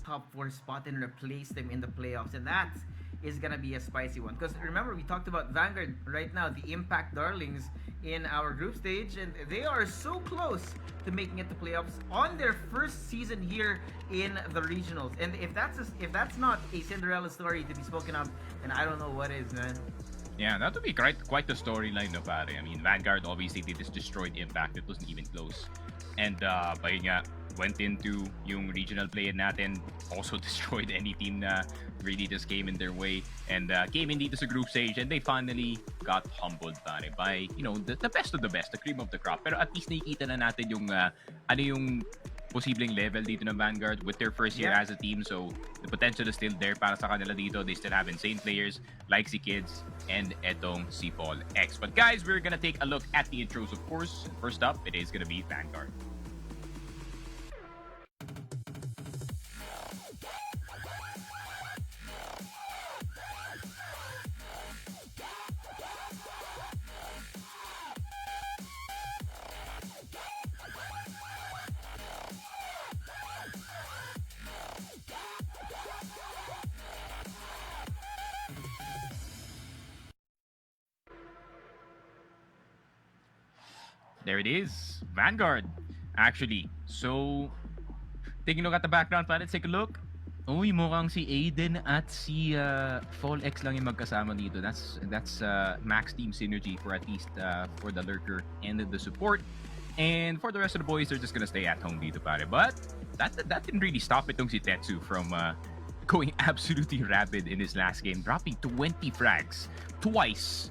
top 4 spot and replace them in the playoffs. And that is gonna be a spicy one. Because remember, we talked about Vanguard right now, the Impact Darlings in our group stage, and they are so close to making it to playoffs on their first season here in the regionals. And if that's not a Cinderella story to be spoken of, then I don't know what is, man. Yeah, that would be quite the storyline, no, pare. I mean, Vanguard, obviously, they just destroyed Impact. It wasn't even close. And, by nga, went into yung regional play natin, also destroyed any team na really just came in their way, and came in dito sa group stage, and they finally got humbled, pare, by, you know, the best of the best, the cream of the crop. Pero at least nakikita na natin yung, ano yung posibleng level dito ng Vanguard with their first year as a team. So the potential is still there para sa kanila dito. They still have insane players like si Kids and etong si Paul X. But guys, we're gonna take a look at the intros, of course. First up, it is gonna be Vanguard. There it is, Vanguard. Actually, so taking a look at the background, let's take a look. Uy, mukhang si Aiden at si Fall X lang yung magkasama dito. That's max team synergy for at least for the lurker and the support. And for the rest of the boys, they're just gonna stay at home dito, pare. But that didn't really stop itong si Tetsu from going absolutely rabid in his last game, dropping 20 frags twice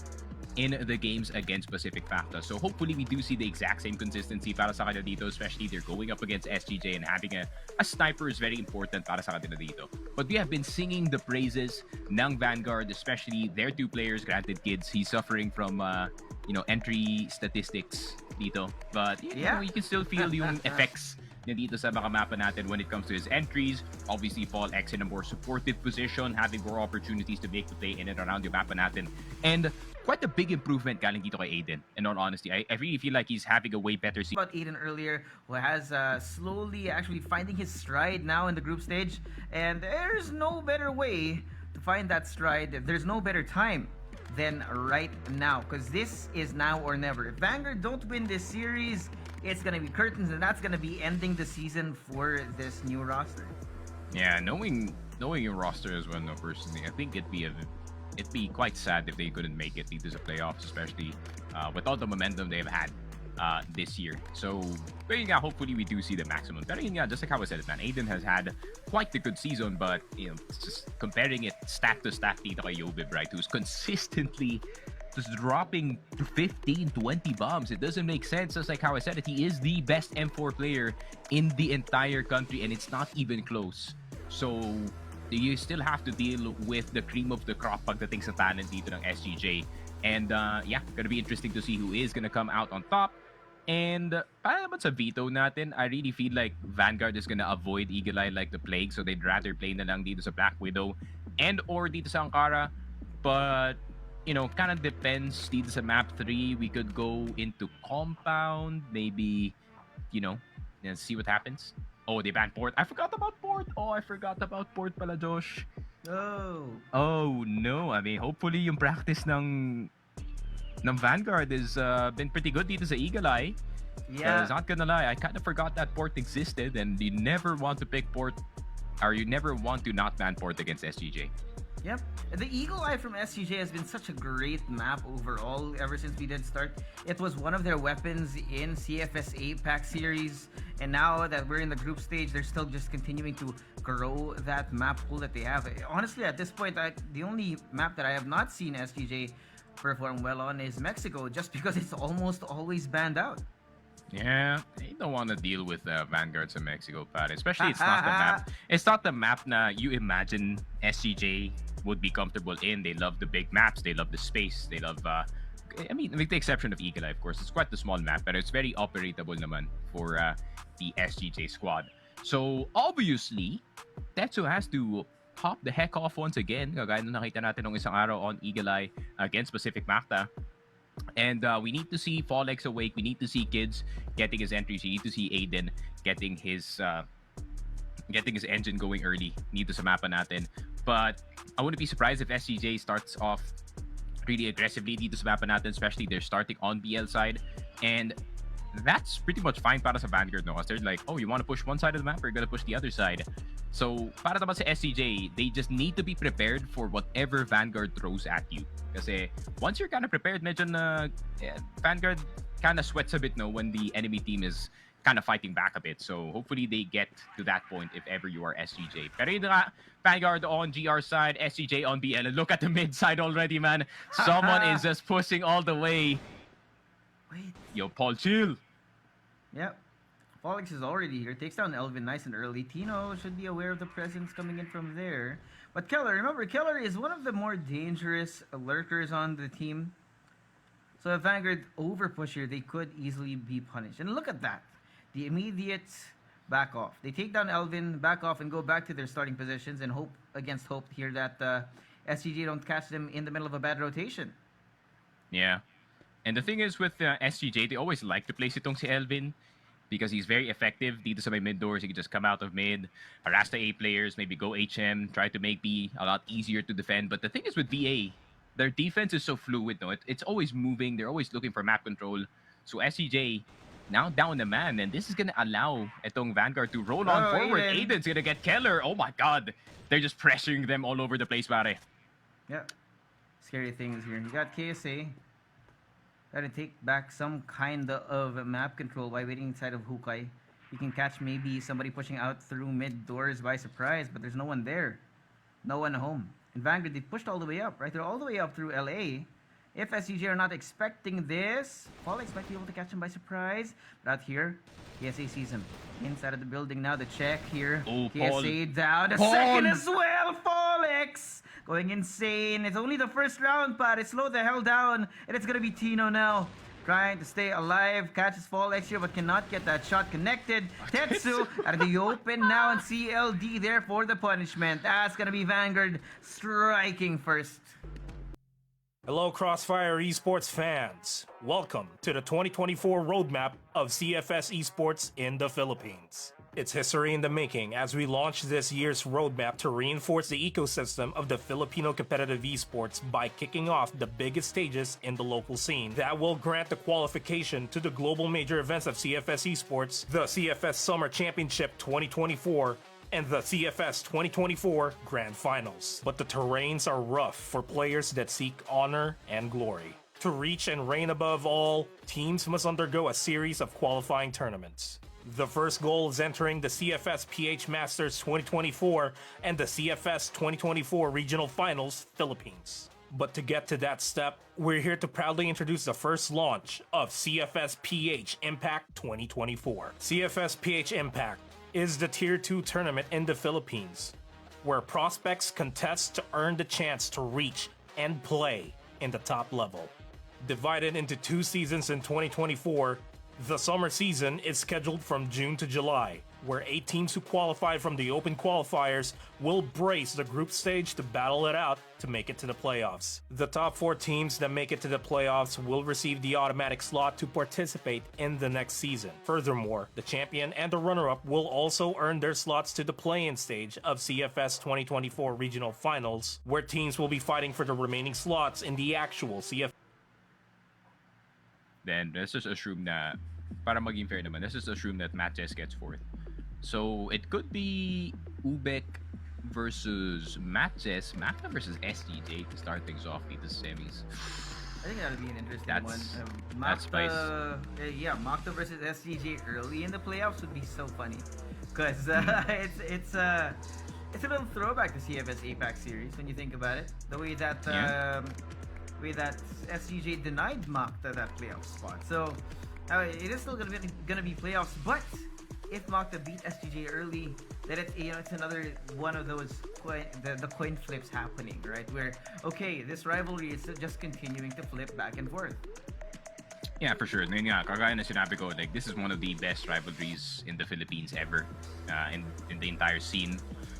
in the games against Pacific Facta. So hopefully we do see the exact same consistency para sa kanila dito, especially they're going up against SGJ, and having a sniper is very important para sa kanila dito. But we have been singing the praises ng Vanguard, especially their two players. Granted, Kids, he's suffering from entry statistics dito, but you know, you can still feel yung effects dito sa mga mapa natin when it comes to his entries. Obviously, Paul X in a more supportive position, having more opportunities to make the play in and around yung mapa natin. And quite a big improvement galing dito kay Aiden. In all honesty, I really feel like he's having a way better season. About Aiden earlier, who has slowly actually finding his stride now in the group stage. And there's no better way to find that stride. There's no better time than right now, because this is now or never. If Vanguard don't win this series, it's gonna be curtains, and that's gonna be ending the season for this new roster. Yeah, knowing your roster as well, no, personally, I think it'd be quite sad if they couldn't make it into the playoffs, especially with all the momentum they've had this year. So, but yeah, hopefully we do see the maximum. But yeah, just like how I said it, man, Aiden has had quite a good season, but you know, just comparing it stat to stat dito kay Yobib, right, who's consistently just dropping 15, 20 bombs. It doesn't make sense. Just like how I said it, he is the best M4 player in the entire country, and it's not even close. So you still have to deal with the cream of the crop pagdating sa talent dito ng SGJ. And yeah, gonna be interesting to see who is gonna come out on top. And para naman sa veto natin, I really feel like Vanguard is gonna avoid Eagle Eye like the plague, so they'd rather play na lang dito sa Black Widow and or dito sa Ankara. But you know, kind of depends dito sa map 3. We could go into Compound, maybe, you know, and see what happens. Oh, they banned Port. I forgot about Port. Oh, I forgot about Port pala, Josh. Oh no. I mean, hopefully yung practice ng Vanguard has been pretty good dito sa Eagle Eye. Yeah. Because not gonna lie, I kind of forgot that Port existed, and you never want to pick Port, or you never want to not ban Port against SGJ. Yep. The Eagle Eye from SGJ has been such a great map overall ever since we did start. It was one of their weapons in CFS8 pack series, and now that we're in the group stage, they're still just continuing to grow that map pool that they have. Honestly, at this point, the only map that I have not seen SGJ perform well on is Mexico, just because it's almost always banned out. Yeah, you don't want to deal with Vanguards in Mexico, but especially it's not the map. It's not the map na you imagine SGJ would be comfortable in. They love the big maps. They love the space. They love, I mean, with the exception of Eagle Eye, of course. It's quite the small map, but it's very operatable naman for the SGJ squad. So, obviously, Tetsu has to pop the heck off once again. Kagaya na nakita natin nung isang araw on Eagle Eye against Pacific Macta. And we need to see Fall X awake. We need to see Kids getting his entries. We need to see Aiden getting his getting his engine going early dito sa mapa natin. But I wouldn't be surprised if SGJ starts off really aggressively dito sa mapa natin, especially they're starting on BL side. And that's pretty much fine para sa Vanguard, no? Because they're like, oh, you want to push one side of the map, or you're gonna push the other side. So, para naman sa SCJ, they just need to be prepared for whatever Vanguard throws at you. Kasi once you're kind of prepared, medyo na Vanguard kind of sweats a bit, no, when the enemy team is kind of fighting back a bit. So hopefully they get to that point if ever you are SGJ. Pero yun nga, Vanguard on GR side, SGJ on BL. And look at the mid side already, man. Someone is just pushing all the way. Wait. Yo, Paul, chill. Yep. Polix is already here. Takes down Elvin nice and early. Tino should be aware of the presence coming in from there. But Keller, remember, Keller is one of the more dangerous lurkers on the team. So if Vanguard overpush here, they could easily be punished. And look at that. The immediate back off. They take down Elvin, back off, and go back to their starting positions and hope against hope here that SGJ don't catch them in the middle of a bad rotation. Yeah. And the thing is with SGJ, they always like to place itong si Elvin because he's very effective. Dito sa may mid doors, he can just come out of mid, harass the A players, maybe go HM, try to make B a lot easier to defend. But the thing is with VA, their defense is so fluid, no? It's always moving. They're always looking for map control. So SGJ now down the man, and this is gonna allow itong Vanguard to roll on forward. Aiden's gonna get Keller. Oh my god. They're just pressuring them all over the place, pare. Yeah. Scary things here. You got KSA. Gotta take back some kind of map control by waiting inside of Hukai. You can catch maybe somebody pushing out through mid doors by surprise, but there's no one there. No one home. And Vanguard, they pushed all the way up, right? They're all the way up through LA. If SGJ are not expecting this, Polix might be able to catch him by surprise. But out here, KSA sees him. Inside of the building now, the check here. Oh, KSA Paul. down. The Paul. second as well, Polix! Going insane. It's only the first round, but it's slow the hell down. And it's gonna be Tino now. Trying to stay alive, catches Polix here, but cannot get that shot connected. Tetsu out of the open now, and CLD there for the punishment. That's gonna be Vanguard striking first. Hello, Crossfire Esports fans. Welcome to the 2024 roadmap of CFS Esports in the Philippines. It's history in the making as we launch this year's roadmap to reinforce the ecosystem of the Filipino competitive esports by kicking off the biggest stages in the local scene that will grant the qualification to the global major events of CFS Esports, the CFS Summer Championship 2024, and the CFS 2024 Grand Finals. But the terrains are rough for players that seek honor and glory. To reach and reign above all, teams must undergo a series of qualifying tournaments. The first goal is entering the CFSPH Masters 2024 and the CFS 2024 Regional Finals Philippines. But to get to that step, we're here to proudly introduce the first launch of CFSPH Impact 2024. CFSPH Impact is the Tier 2 tournament in the Philippines, where prospects contest to earn the chance to reach and play in the top level. Divided into 2 seasons in 2024, the summer season is scheduled from June to July, where 8 teams who qualify from the open qualifiers will brace the group stage to battle it out to make it to the playoffs. The top 4 teams that make it to the playoffs will receive the automatic slot to participate in the next season. Furthermore, the champion and the runner-up will also earn their slots to the play-in stage of CFS 2024 Regional Finals, where teams will be fighting for the remaining slots in the actual CFS. Then let's just assume that, para maging fair naman, let's just assume that Matches gets 4th. So it could be Ubek versus Matches, Macta versus SGJ to start things off in the semis. I think that would be an interesting That's- one. that's spice. Yeah, Makta versus SGJ early in the playoffs would be so funny. Because it's a little throwback to CFS APAC series when you think about it. The way that way that SGJ denied Makta that playoff spot. So it is still gonna be playoffs, but if Makta beat SGJ early, then it's another one of those the coin flips happening, right? Where okay, this rivalry is just continuing to flip back and forth. Yeah, for sure. Ngayon nga, kagaya na sinabi ko, like, this is one of the best rivalries in the Philippines ever, in the entire scene.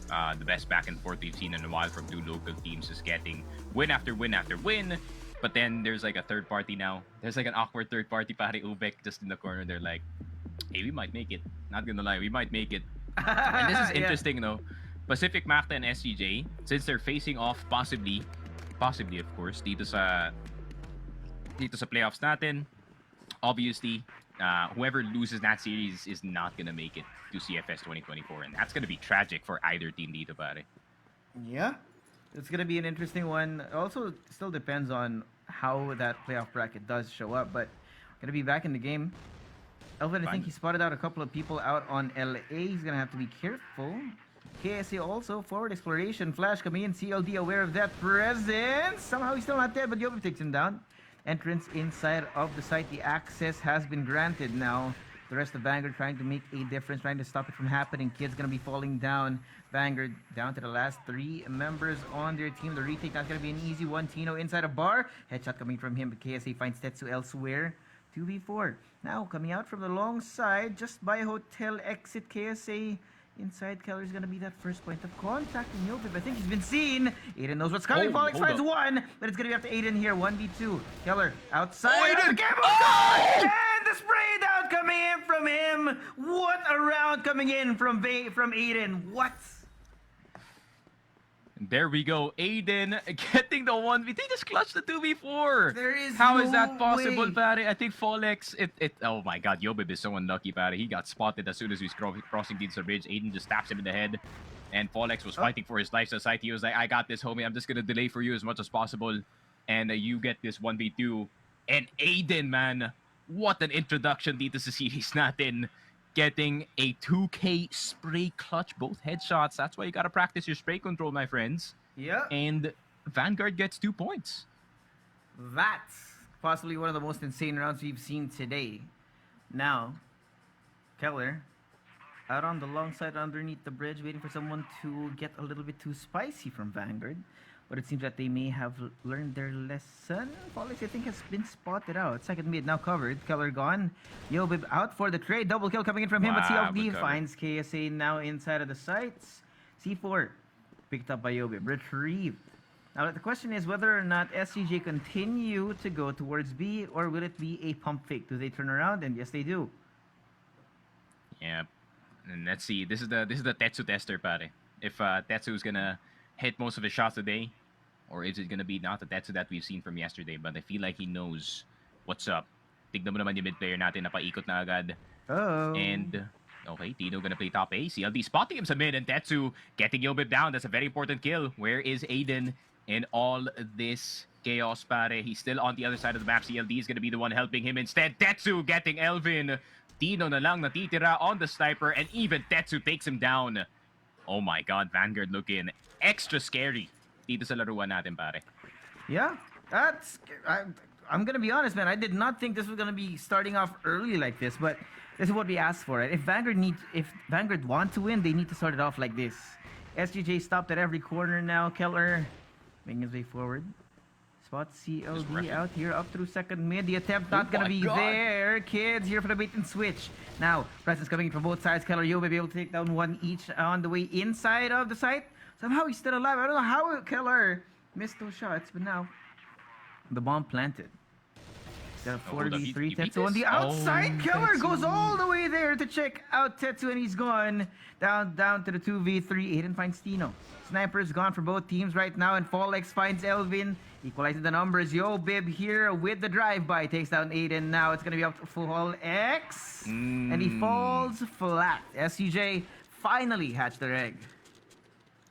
The best back and forth we've seen in a while from 2 local teams is getting win after win after win. But then there's like a third party now. There's like an awkward third party, pare Ubek, just in the corner. They're like, hey, we might make it. Not gonna lie, we might make it. And this is Yeah. interesting, no? Pacific Macta and SGJ, since they're facing off possibly of course, dito sa playoffs natin, obviously, whoever loses that series is not gonna make it to CFS 2024, and that's gonna be tragic for either team dito, pare. Yeah. It's gonna be an interesting one. Also, still depends on how that playoff bracket does show up, but gonna be back in the game. Elvin, I think he spotted out a couple of people out on LA. He's gonna have to be careful. KSA also, forward exploration, flash coming in, CLD aware of that presence. Somehow he's still not dead, but Yobi takes him down. Entrance inside of the site, the access has been granted now. The rest of Vanguard trying to make a difference, trying to stop it from happening. Kid's gonna be falling down. Vanguard down to the last 3 members on their team. The retake not gonna be an easy one. Tino inside a bar. Headshot coming from him, but KSA finds Tetsu elsewhere. 2v4. Now coming out from the long side, just by hotel exit. KSA inside. Keller's gonna be that first point of contact. And Yobib, I think he's been seen. Aiden knows what's coming. Pollock finds one, but it's gonna be up to Aiden here. 1v2. Keller outside. Aiden! And the spray down coming in from him. What a round coming in from Aiden. What? There we go. Aiden getting the 1v. They just clutched the 2v4. There is How is no that possible, way. pare? I think Folex, oh my god, Yobib is so unlucky, pare. He got spotted as soon as he was crossing the bridge. Aiden just taps him in the head. And Folex was fighting for his life. Society, he was like, I got this, homie. I'm just going to delay for you as much as possible. And you get this 1v2. And Aiden, man, what an introduction dito sa series natin. Getting a 2K spray clutch, both headshots. That's why you gotta practice your spray control, my friends. Yeah. And Vanguard gets 2 points. That's possibly one of the most insane rounds we've seen today. Now, Keller out on the long side underneath the bridge, waiting for someone to get a little bit too spicy from Vanguard. But it seems that they may have learned their lesson. Folex, I think, has been spotted out. Second mid now covered. Keller gone. Yobib out for the trade. Double kill coming in from him, but Wow, CLD good cover. finds KSA now inside of the sights. C4 picked up by Yobib. Retrieved. Now, the question is whether or not SGJ continue to go towards B, or will it be a pump fake? Do they turn around? And yes, they do. Yeah. And let's see. This is the Tetsu tester, pare. If Tetsu is gonna hit most of his shots today, or is it gonna be not the Tetsu that we've seen from yesterday? But I feel like he knows what's up. Tignan mo naman yung mid player natin, napaikot na agad. Oh. And okay, Tino gonna play top A. CLD spotting him sa mid, and Tetsu getting Yobib down. That's a very important kill. Where is Aiden in all this chaos, pare? He's still on the other side of the map. CLD is gonna be the one helping him instead. Tetsu getting Elvin. Tino na lang natitira on the sniper, and even Tetsu takes him down. Oh my god, Vanguard looking extra scary dito sa laruan natin, pare. Yeah, I'm gonna be honest, man. I did not think this was gonna be starting off early like this, but this is what we asked for. Right? If Vanguard want to win, they need to start it off like this. SGJ stopped at every corner now. Keller making his way forward. Spot CLD out here up through second mid. The attempt not gonna be there. Kids here for the bait and switch. Now, presence coming in from both sides. Keller, you'll be able to take down one each on the way inside of the site. Somehow he's still alive. I don't know how Keller missed those shots, but now the bomb planted. Got a 4v3 Tetsu on the outside. Keller goes all the way there to check out Tetsu, and he's gone down to the 2v3. Aiden finds Tino. Sniper's gone for both teams right now, and Folex finds Elvin, equalizing the numbers. Yobib here with the drive-by takes down Aiden. Now it's gonna be up to Folex, and he falls flat. SCJ finally hatched their egg.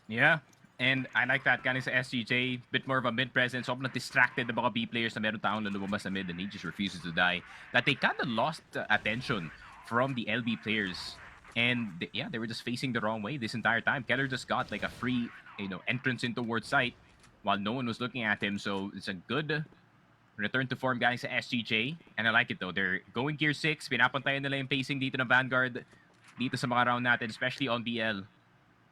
Yeah, and I like that galing sa SGJ. Bit more of a mid presence. Sobrang distracted the mga B players na meron taong lumabas sa mid, and he just refuses to die. That they kind of lost attention from the LB players. And they were just facing the wrong way this entire time. Keller just got like a free, entrance in towards site while no one was looking at him. So it's a good return to form galing sa SGJ. And I like it though. They're going gear 6. Pinapantayan nila yung pacing dito ng Vanguard dito sa mga round natin, especially on DL.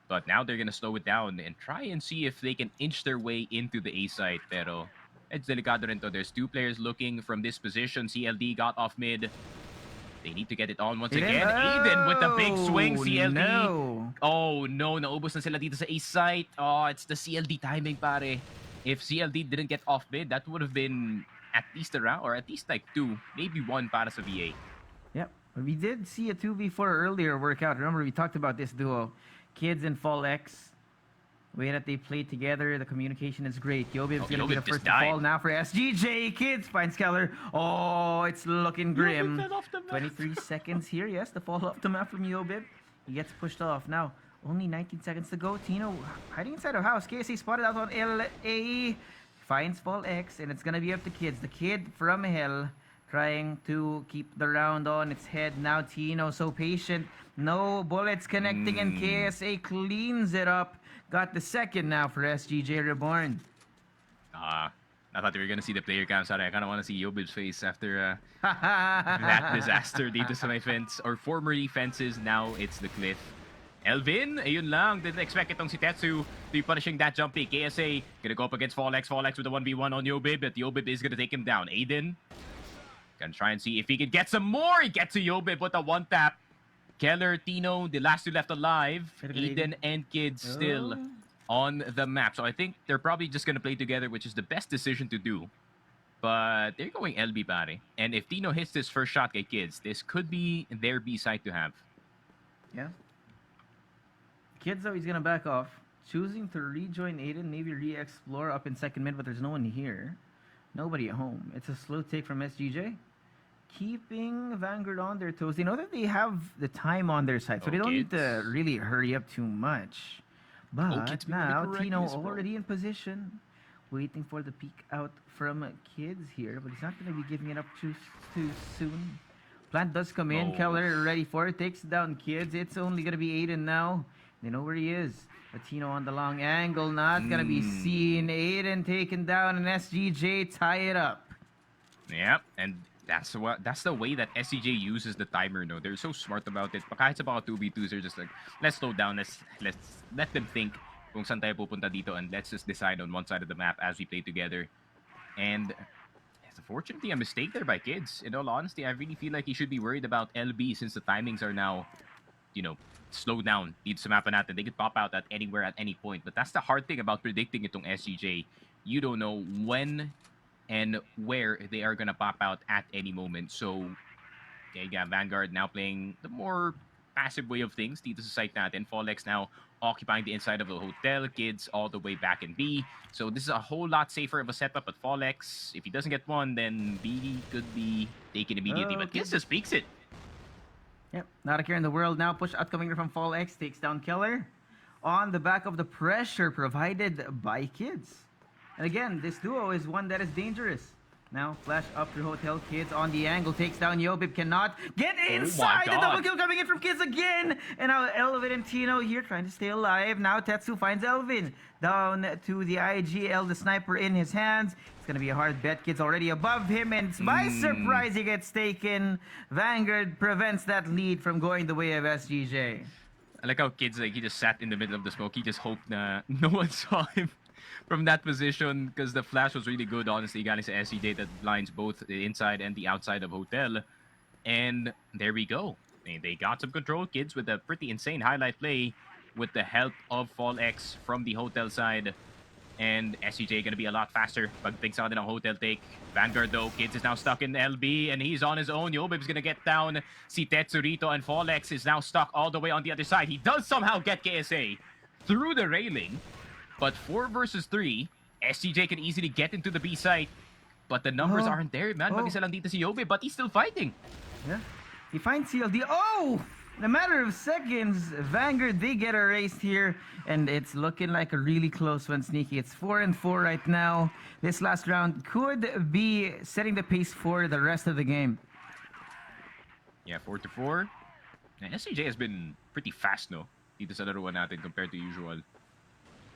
But now they're gonna slow it down and try and see if they can inch their way into the A site. Pero it's delicado rin to. There's 2 players looking from this position. CLD got off mid. They need to get it on once again. Aiden with the big swing. CLD. No. Oh no, naubos na sila dito sa A site. Oh, it's the CLD timing, pare. If CLD didn't get off mid, that would have been at least a round, or at least like 2, maybe 1 para sa VA. Yep. But we did see a 2v4 earlier workout. Remember, we talked about this duo. Kids and Fall X. The way that they play together, the communication is great. Yobib's gonna be the Yobib just first to died. fall now for SGJ. Kids finds Keller. Oh, it's looking grim. fell off the map. 23 seconds here. Yes, the fall off the map from Yobib. He gets pushed off. Now, only 19 seconds to go. Tino hiding inside of house. KSA spotted out on LA. Finds Fall X, and it's gonna be up to Kids. The kid from hell trying to keep the round on its head. Now Tino so patient. No bullets connecting, and KSA cleans it up. Got the second now for SGJ Reborn. I thought we were gonna see the player cam. Sorry, I kind of want to see Yobib's face after that disaster dito sa may fence. Or formerly fences, now it's the cliff. Elvin, ayun lang. Didn't expect itong si Tetsu to be punishing that jump peak. KSA gonna go up against Fall X with a 1v1 on Yobib, but Yobib is gonna take him down. Aiden gonna try and see if he can get some more. He gets to Yobib with a one tap. Keller, Tino, the last two left alive. Aiden and Kids still on the map. So I think they're probably just gonna play together, which is the best decision to do. But they're going LB pare. And if Tino hits this first shot kay Kids, this could be their B side to have. Yeah. Kids, though, he's gonna back off. Choosing to rejoin Aiden, maybe re-explore up in second mid, but there's no one here. Nobody at home. It's a slow take from SGJ. Keeping Vanguard on their toes. They know that they have the time on their side, so they don't need to really hurry up too much. But Kids now, correct Tino as well. already in position. Waiting for the peek out from Kids here, but he's not going to be giving it up too soon. Plant does come in. Keller ready for it. Takes down Kids. It's only going to be Aiden now. They know where he is. Latino on the long angle. Not going to be seen. Aiden taken down, and SGJ tie it up. Yep, and that's the way that SCJ uses the timer. No, they're so smart about it. Kahit sa mga 2v2s, they're just like, let's slow down. Let's let them think kung saan tayo pupunta dito, and let's just decide on one side of the map as we play together. And unfortunately, a mistake there by Kids. In all honesty, I really feel like he should be worried about LB since the timings are now, slow down dito sa mapa natin. They could pop out at anywhere at any point. But that's the hard thing about predicting itong SGJ. You don't know when and where they are gonna pop out at any moment. So, yeah, you got Vanguard now playing the more passive way of things dito sa site natin. Fallex now occupying the inside of the hotel. Kids all the way back in B. So this is a whole lot safer of a setup. But Fallex, if he doesn't get one, then B could be taken immediately. But Kids just peeks it. Yep, not a care in the world now. Push out coming from Fall X, takes down Keller on the back of the pressure provided by Kids. And again, this duo is one that is dangerous. Now, flash up through Hotel. Kids on the angle, takes down Yobib, cannot get inside. The double kill coming in from Kids again. And now Elvin and Tino here trying to stay alive. Now Tetsu finds Elvin down to the IGL, the sniper in his hands. It's going to be a hard bet. Kids already above him, and by surprise, he gets taken. Vanguard prevents that lead from going the way of SGJ. I like how Kids, he just sat in the middle of the smoke. He just hoped na no one saw him from that position, because the flash was really good, honestly. Galing sa SCJ that blinds both the inside and the outside of Hotel. And there we go. They got some control. Kids with a pretty insane highlight play with the help of Fall X from the Hotel side. And SCJ gonna be a lot faster pag things out in a Hotel take. Vanguard though, Kids is now stuck in LB and he's on his own. Yobib's gonna get down. Si Tetsurito and Fall X is now stuck all the way on the other side. He does somehow get KSA through the railing. But 4 versus 3, SCJ can easily get into the B site. But the numbers aren't there, man. Mag-isa lang dito si Yobib, but he's still fighting. Yeah. He finds CLD. Oh! In a matter of seconds, Vanguard, they get erased here. And it's looking like a really close one, Sneaky. It's 4-4 right now. This last round could be setting the pace for the rest of the game. Yeah, 4-4. And SCJ has been pretty fast, no? Dito sa laruan natin compared to usual.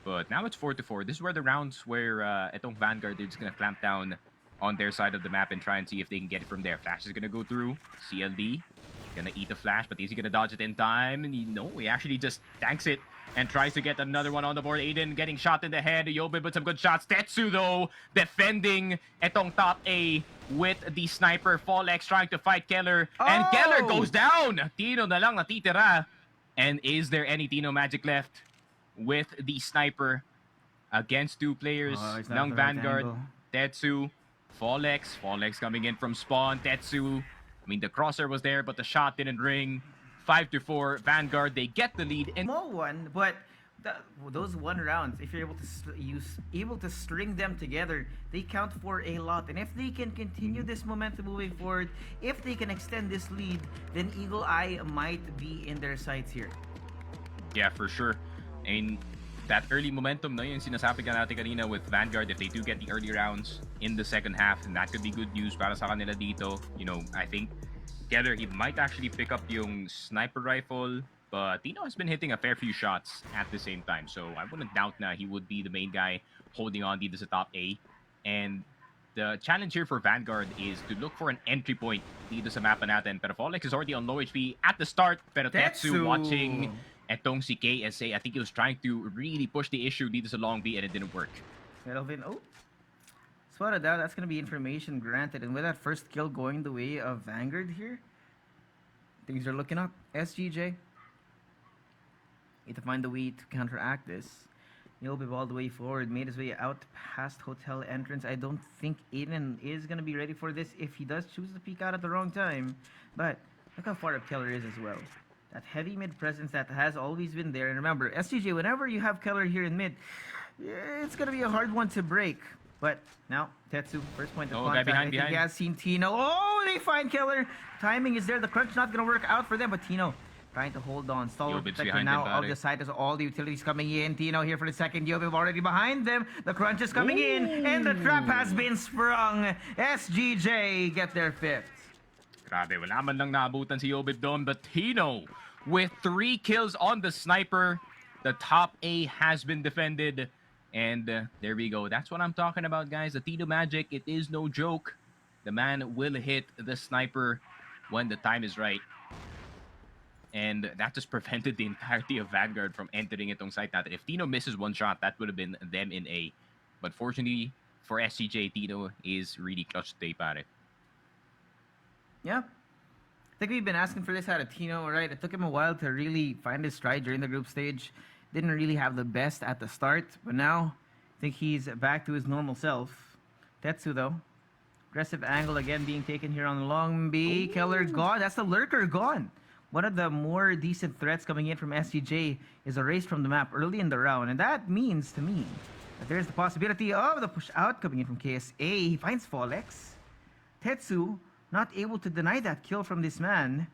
But now it's 4-4. This is where the rounds where itong Vanguard, they're just gonna clamp down on their side of the map and try and see if they can get it from there. Flash is gonna go through. CLD gonna eat the flash, but is he gonna dodge it in time? And he actually just tanks it and tries to get another one on the board. Aiden getting shot in the head. Yobib with some good shots. Tetsu though defending itong top A with the sniper. Fall X trying to fight Keller, and Keller goes down. Tino na lang natitira. And is there any Tino magic left with the sniper against two players? Ng Vanguard, Tetsu, Fall X coming in from spawn. Tetsu I mean, the crosser was there, but the shot didn't ring. 5-4, Vanguard, they get the lead. And Small one, but those one rounds, if you're able to string them together, they count for a lot. And if they can continue this momentum moving forward, if they can extend this lead, then Eagle Eye might be in their sights here. yeah, for sure. And that early momentum, no, yung sinasabi ka natin kanina with Vanguard, if they do get the early rounds in the second half, and that could be good news para sa kanila dito. You know, I think Keller, he might actually pick up yung sniper rifle, but Tino has been hitting a fair few shots at the same time. So I wouldn't doubt na he would be the main guy holding on dito sa top A. And the challenge here for Vanguard is to look for an entry point dito sa mapa natin. Pero Folex is already on low HP at the start. Pero Tetsu watching etong si KSA. I think he was trying to really push the issue dito sa long B and it didn't work. Melvin, spotted out. That's going to be information granted. And with that first kill going the way of Vanguard here, things are looking up. SGJ need to find a way to counteract this. Yobib all the way forward, made his way out past hotel entrance. I don't think Aiden is going to be ready for this if he does choose to peek out at the wrong time. But look how far up Keller is as well. That heavy mid presence that has always been there. And remember, SGJ, whenever you have Keller here in mid, it's going to be a hard one to break. But now, Tetsu, first point of contact. Behind. I think he has seen Tino. Oh, they find Keller. Timing is there. The crunch not going to work out for them. But Tino trying to hold on. Stalwart protector now of the side as all the utilities coming in. Tino here for the second. Yobib already behind them. The crunch is coming in. And the trap has been sprung. SGJ get their fifth. Grabe, wala man lang naabutan si Yobib doon. But Tino with 3 kills on the sniper. The top A has been defended. And there we go. That's what I'm talking about, guys. The Tino magic, it is no joke. The man will hit the sniper when the time is right. And that just prevented the entirety of Vanguard from entering itong site natin. If Tino misses one shot, that would have been them in A. But fortunately for SCJ, Tino is really clutch today, pare. Yeah. I think we've been asking for this out of Tino, right? It took him a while to really find his stride during the group stage. Didn't really have the best at the start, but now I think he's back to his normal self. Tetsu, though. Aggressive angle again being taken here on long B. Keller gone. That's the lurker gone. One of the more decent threats coming in from SGJ is erased from the map early in the round. And that means to me that there's the possibility of the push out coming in from KSA. He finds Folex. Tetsu not able to deny that kill from this man.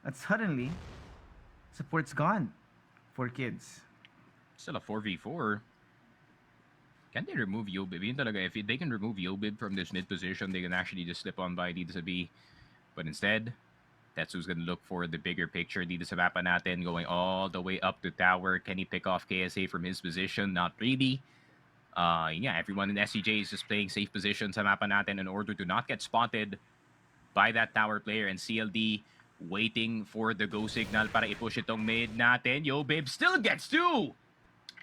But suddenly, support's gone for kids. Still a 4v4. Can they remove Yobib? Yun talaga, if they can remove Yobib from this mid position, they can actually just slip on by dito sa B. But instead, Tetsu's gonna look for the bigger picture dito sa mapa natin, going all the way up to tower. Can he pick off KSA from his position? Not really. Yeah, everyone in SCJ is just playing safe position sa mapa natin in order to not get spotted by that tower player. And CLD waiting for the go signal para i-push itong mid natin. Yobib still gets 2!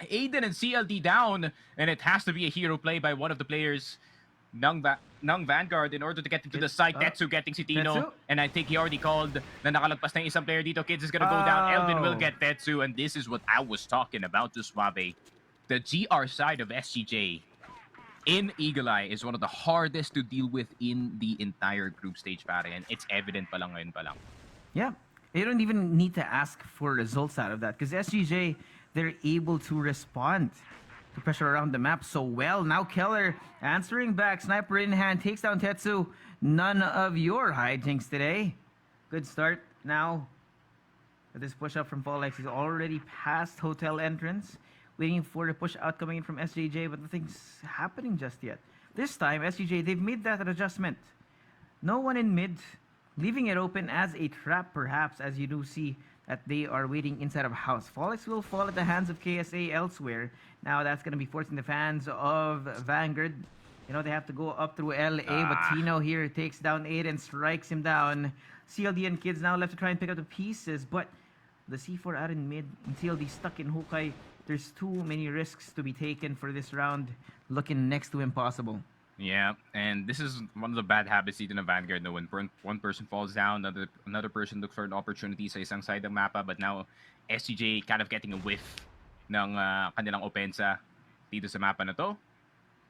Aiden and CLD down, and it has to be a hero play by one of the players ng Vanguard in order to get into the site. Tetsu getting si Tino, and I think he already called na nakalagpas na yung isang player dito. Kids is gonna go down. Elvin will get Tetsu, and this is what I was talking about to Suave. The GR side of SGJ in Eagle Eye is one of the hardest to deal with in the entire group stage, pare, and it's evident pa lang ngayon pa lang. Yeah, they don't even need to ask for results out of that because SGJ, they're able to respond to pressure around the map so well. Now Keller answering back, sniper in hand, takes down Tetsu. None of your hijinks today. Good start. Now, with this push up from Folex, he's already past hotel entrance, waiting for the push out coming in from SJJ, but nothing's happening just yet. This time, SJJ, they've made that adjustment. No one in mid, leaving it open as a trap, perhaps, as you do see that they are waiting inside of house. Folex will fall at the hands of KSA elsewhere. Now that's going to be forcing the fans of Vanguard. You know, they have to go up through LA, but Tino here takes down Aiden, strikes him down. CLD and Kids now left to try and pick up the pieces, but the C4 out in mid and CLD stuck in Hokkai. There's too many risks to be taken for this round, looking next to impossible. Yeah, and this is one of the bad habits dito ng Vanguard. No, when one person falls down, another person looks for an opportunity sa isang side ng mapa. But now, SCJ kind of getting a whiff ng kanilang opensa dito sa mapa na to.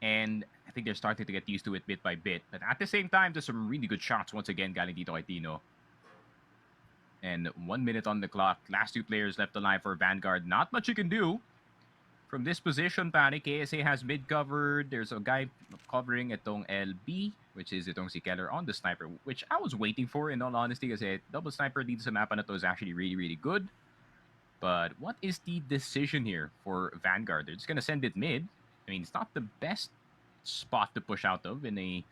And I think they're starting to get used to it bit by bit. But at the same time, there's some really good shots once again galing dito kay Tino. And 1 minute on the clock. Last two players left alive for Vanguard. Not much you can do. From this position, pare, KSA has mid covered. There's a guy covering itong LB, which is itong si Keller on the sniper, which I was waiting for in all honesty kasi double sniper dito sa mapa na to is actually really, really good. But what is the decision here for Vanguard? They're just going to send it mid. I mean, it's not the best spot to push out of in a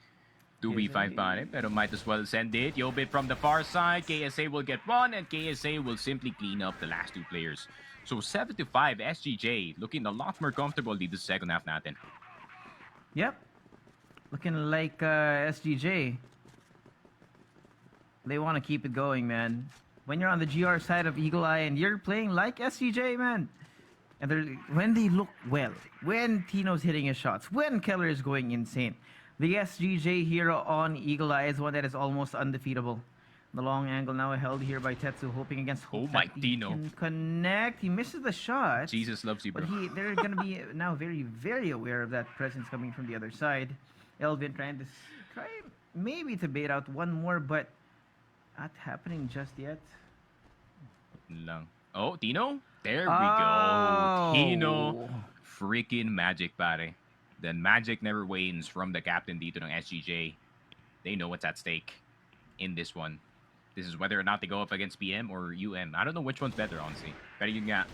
2v5 pare, pero might as well send it. Yobit from the far side. KSA will get one, and KSA will simply clean up the last two players. So 7-5, SGJ looking a lot more comfortable in the second half natin. Yep. Looking like SGJ. They want to keep it going, man. When you're on the GR side of Eagle Eye and you're playing like SGJ, man. And when they look well, when Tino's hitting his shots, when Keller is going insane, the SGJ hero on Eagle Eye is one that is almost undefeatable. The long angle now held here by Tetsu, hoping against hope my that he Tino. can connect. He misses the shot. Jesus loves you, bro. But they're going to be now very, very aware of that presence coming from the other side. Elvin trying to maybe to bait out one more, but not happening just yet. Lang. Oh, Tino? There we Oh. go. Tino. Freaking magic, pare. The magic never wanes from the captain dito ng SGJ. They know what's at stake in this one. This is whether or not they go up against PM or UM. I don't know which one's better, honestly. Pero yun nga,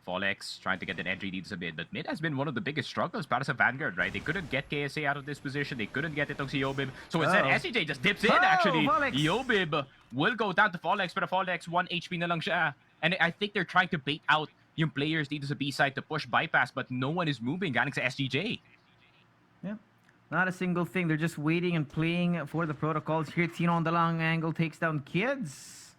Folex trying to get an entry dito sa mid. But mid has been one of the biggest struggles para sa Vanguard, right? They couldn't get KSA out of this position. They couldn't get itong si Yobib. So instead, SGJ just dips in, actually. Folex. Yobib will go down to Folex, pero Folex, 1 HP na lang siya. And I think they're trying to bait out yung players dito sa B side to push bypass, but no one is moving galing sa SGJ. Yeah. Not a single thing. They're just waiting and playing for the protocols. Here, Tino on the long angle takes down Kids.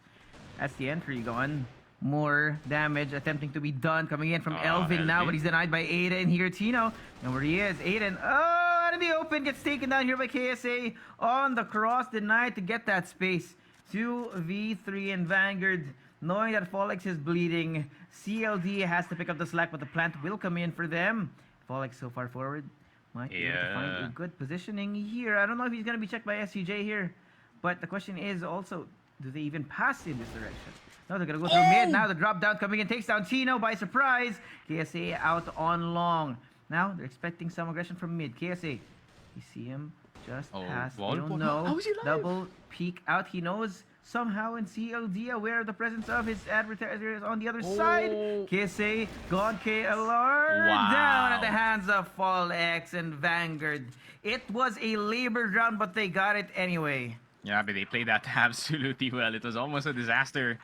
That's the entry gone. More damage attempting to be done. Coming in from Elvin now, but he's denied by Aiden. Here, Tino. And where he is, Aiden. Oh, out of the open. Gets taken down here by KSA. On the cross, denied to get that space. 2v3 and Vanguard. Knowing that Folex is bleeding, CLD has to pick up the slack, but the plant will come in for them. Folex so far forward. Might be able to find a good positioning here. I don't know if he's going to be checked by SCJ here. But the question is also, do they even pass in this direction? No, they're going to go through mid. Now the drop down coming in takes down Tino by surprise. KSA out on long. Now they're expecting some aggression from mid. KSA, you see him just pass. You'll know. How is he alive? Double peek out. He knows somehow in CLD aware of the presence of his advertisers on the other side. KSA gone KLR down at the hands of Fall X and Vanguard. It was a labor round, but they got it anyway. Yeah, but they played that absolutely well. It was almost a disaster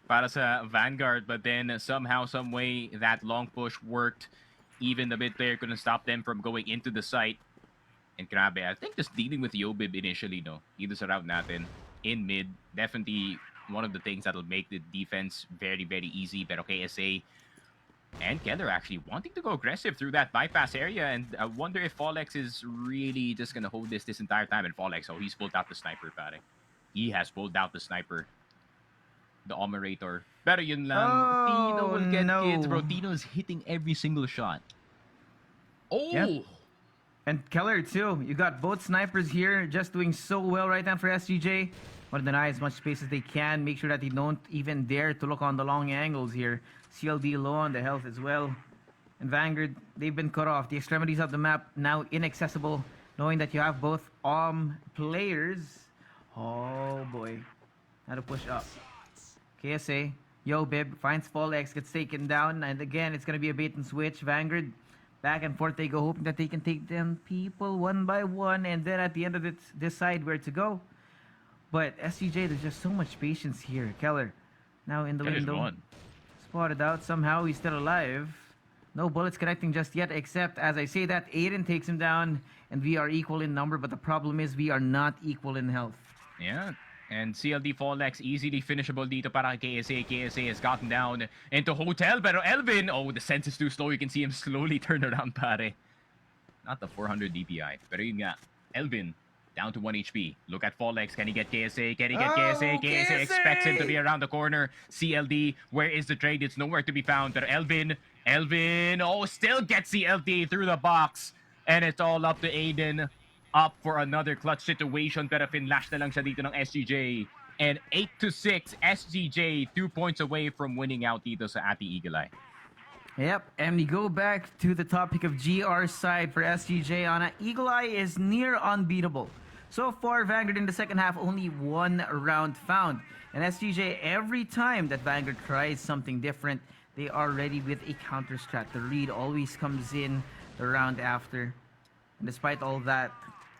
para sa Vanguard, but then somehow, some way, that long push worked. Even the mid player couldn't stop them from going into the site. And grabe, I think just dealing with Yobib initially, no, dito sa round natin, in mid, definitely one of the things that'll make the defense very, very easy. Pero KSA and Keller actually wanting to go aggressive through that bypass area, and I wonder if Folex is really just gonna hold this entire time. And Folex, oh, he's pulled out the sniper, pare. He has pulled out the sniper. The Omerator. Pero yun lang, Tino will get Kids, bro. Tino is hitting every single shot. Oh! Yep. And Keller too. You got both snipers here just doing so well right now for SGJ. Want to deny as much space as they can. Make sure that they don't even dare to look on the long angles here. CLD low on the health as well. And Vanguard, they've been cut off. The extremities of the map now inaccessible. Knowing that you have both players. Oh boy. How to push up. KSA. Yobib finds Folex, gets taken down. And again, it's going to be a bait and switch. Vanguard. Back and forth they go, hoping that they can take them people one by one, and then at the end of it, decide where to go. But SCJ, there's just so much patience here. Keller, now in the window, spotted out. Somehow he's still alive. No bullets connecting just yet, except as I say that, Aiden takes him down, and we are equal in number. But the problem is we are not equal in health. Yeah. And CLD Folex easily finishable dito para kay KSA. KSA has gotten down into Hotel. Pero Elvin, oh, the sense is too slow. You can see him slowly turn around, pare. Not the 400 DPI. Pero yun nga, Elvin down to 1 HP. Look at Folex. Can he get KSA? Can he get KSA? KSA expects him to be around the corner. CLD, where is the trade? It's nowhere to be found. Pero Elvin, oh, still gets CLD through the box. And it's all up to Aiden. Up for another clutch situation. Pero finlash na lang siya dito ng SGJ. And 8-6, SGJ 2 points away from winning out dito sa Ati Eagle Eye. Yep, and we go back to the topic of GR side for SGJ. On Eagle Eye is near unbeatable. So far, Vanguard in the second half only one round found. And SGJ, every time that Vanguard tries something different, they are ready with a counter strat. The read always comes in the round after. And despite all that,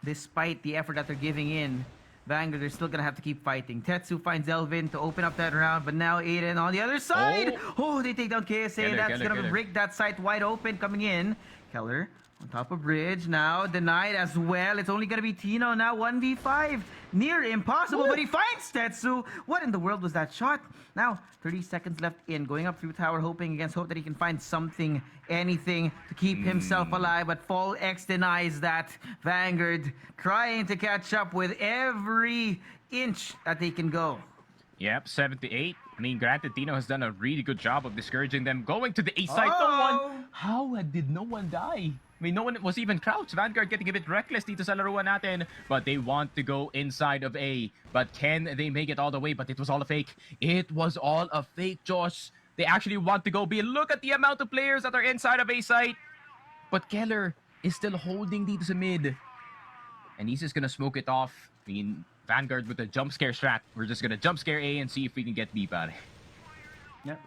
despite the effort that they're giving in, Vanguard, they're still gonna have to keep fighting. Tetsu finds Elvin to open up that round, but now Aiden on the other side. Oh, they take down KSA. That's gonna break that site wide open coming in. Keller on top of bridge now, denied as well. It's only gonna be Tino now, 1v5. Near impossible, but he finds Tetsu. What in the world was that shot? Now, 30 seconds left in, going up through tower, hoping against hope that he can find something, anything to keep himself alive, but Fall X denies that. Vanguard trying to catch up with every inch that they can go. Yep, 7-8. I mean, granted, Tino has done a really good job of discouraging them. Going to the A side, How did no one die? I mean, no one was even crouched. Vanguard getting a bit reckless dito sa laruan natin. But they want to go inside of A. But can they make it all the way? But it was all a fake. It was all a fake, Josh. They actually want to go B. Look at the amount of players that are inside of A site. But Keller is still holding dito sa mid. And he's just gonna smoke it off. I mean, Vanguard with the jump scare strat. We're just gonna jump scare A and see if we can get B, pare. Yep.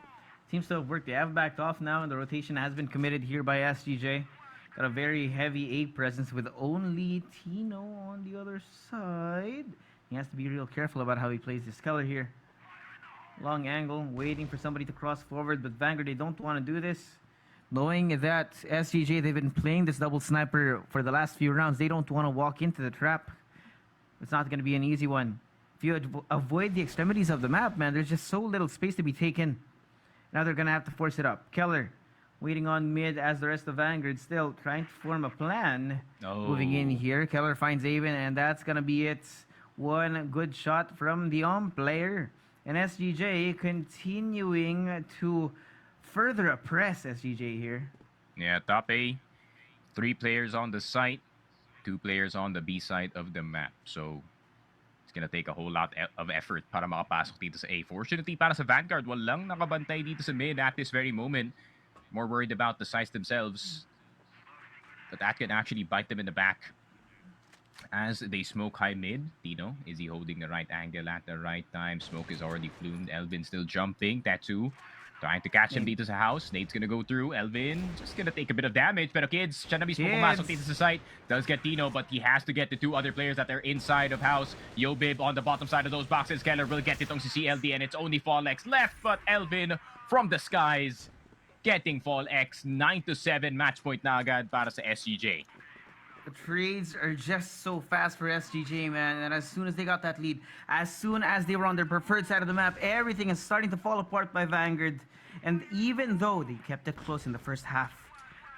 Seems to have worked. They have backed off now, and the rotation has been committed here by SGJ. Got a very heavy A presence with only Tino on the other side. He has to be real careful about how he plays this Keller here. Long angle, waiting for somebody to cross forward, but Vanguard, they don't want to do this. Knowing that SGJ, they've been playing this double sniper for the last few rounds, they don't want to walk into the trap. It's not going to be an easy one. If you avoid the extremities of the map, man, there's just so little space to be taken. Now they're going to have to force it up. Keller waiting on mid as the rest of Vanguard still trying to form a plan. Moving in here. Keller finds Avon, and that's going to be it. One good shot from the player. And SGJ continuing to further oppress SGJ here. Yeah, top A. 3 players on the site. 2 players on the B side of the map. So, it's gonna take a whole lot of effort para makapasok dito sa A. Fortunately para sa Vanguard, walang nakabantay dito sa mid at this very moment. More worried about the sites themselves. But that can actually bite them in the back. As they smoke high mid, Tino, is he holding the right angle at the right time? Smoke is already flumed. Elvin still jumping. Tatsu trying to catch him dito sa house. Nate's gonna go through. Elvin just gonna take a bit of damage. Pero kids, siya na mismo pumasok dito sa site. Does get Tino, but he has to get the 2 other players that are inside of house. Yobib on the bottom side of those boxes. Keller will get itong si CLD, and it's only Fall X left. But Elvin from the skies getting Fall X. 9-7 match point na agad para sa SGJ. The trades are just so fast for SGJ, man. And as soon as they got that lead, as soon as they were on their preferred side of the map, everything is starting to fall apart by Vanguard. And even though they kept it close in the first half,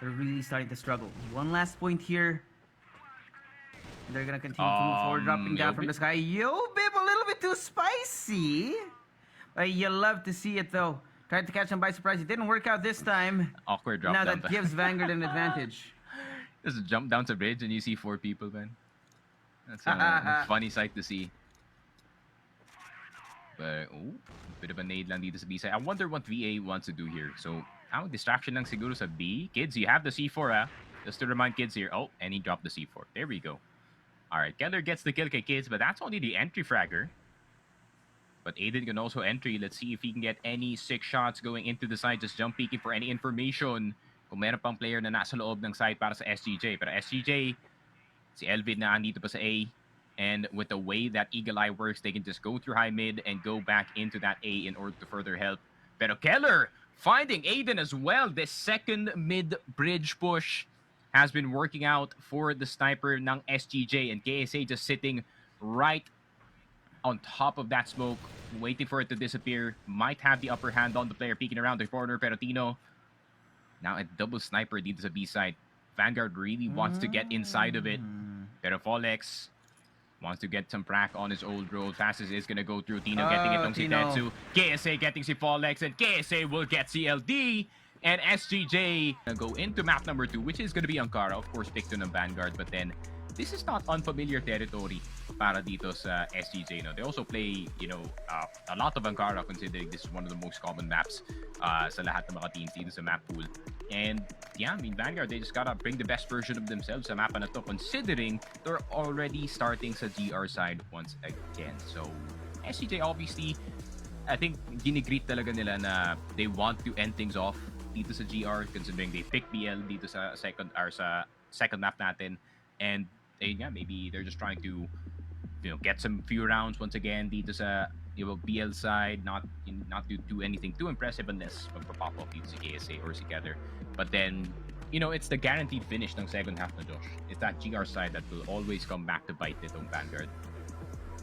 they're really starting to struggle. One last point here. They're going to continue to move forward, dropping down from the sky. Yo, babe, a little bit too spicy. You love to see it, though. Tried to catch him by surprise. It didn't work out this time. Awkward drop now down. That gives Vanguard an advantage. Just jump down to bridge and you see 4 people, man. That's a funny sight to see. But, bit of a nade lang dito sa B side. I wonder what VA wants to do here. So, distraction lang siguro sa B. Kids, you have the C4, Just to remind kids here. Oh, and he dropped the C4. There we go. Alright, Keller gets the kill kay kids, but that's only the entry fragger. But Aiden can also entry. Let's see if he can get any 6 shots going into the side. Just jump peeking for any information. Kung meron pang player na nasa loob ng side para sa SGJ. Pero SGJ, si Elvin na andito pa sa A. And with the way that Eagle Eye works, they can just go through high mid and go back into that A in order to further help. Pero Keller finding Aiden as well. This second mid bridge push has been working out for the sniper ng SGJ. And KSA just sitting right on top of that smoke, waiting for it to disappear. Might have the upper hand on the player peeking around the corner. Pero Tino, now a double sniper dito sa B side. Vanguard really wants to get inside of it. Pero Folex wants to get some prac on his old road. Fastest is gonna go through. Tino getting itong si Tetsu. KSA getting si Folex, and KSA will get CLD. And SGJ go into map number 2, which is going to be Ankara. Of course, picked on Vanguard, but then this is not unfamiliar territory para dito sa SGJ. No? They also play, a lot of Ankara, considering this is one of the most common maps sa lahat ng mga teams dito sa map pool. And yeah, I mean, Vanguard, they just gotta bring the best version of themselves sa mapa na to, considering they're already starting sa GR side once again. So, SGJ obviously, I think ginigreet talaga nila na they want to end things off dito sa GR, considering they pick BL dito sa second map natin. And yeah, maybe they're just trying to get some few rounds once again dito sa BL side, not to do anything too impressive unless magpa-pop off dito si KSA or si Gather. But then, it's the guaranteed finish ng second half na Josh. It's that GR side that will always come back to bite itong Vanguard.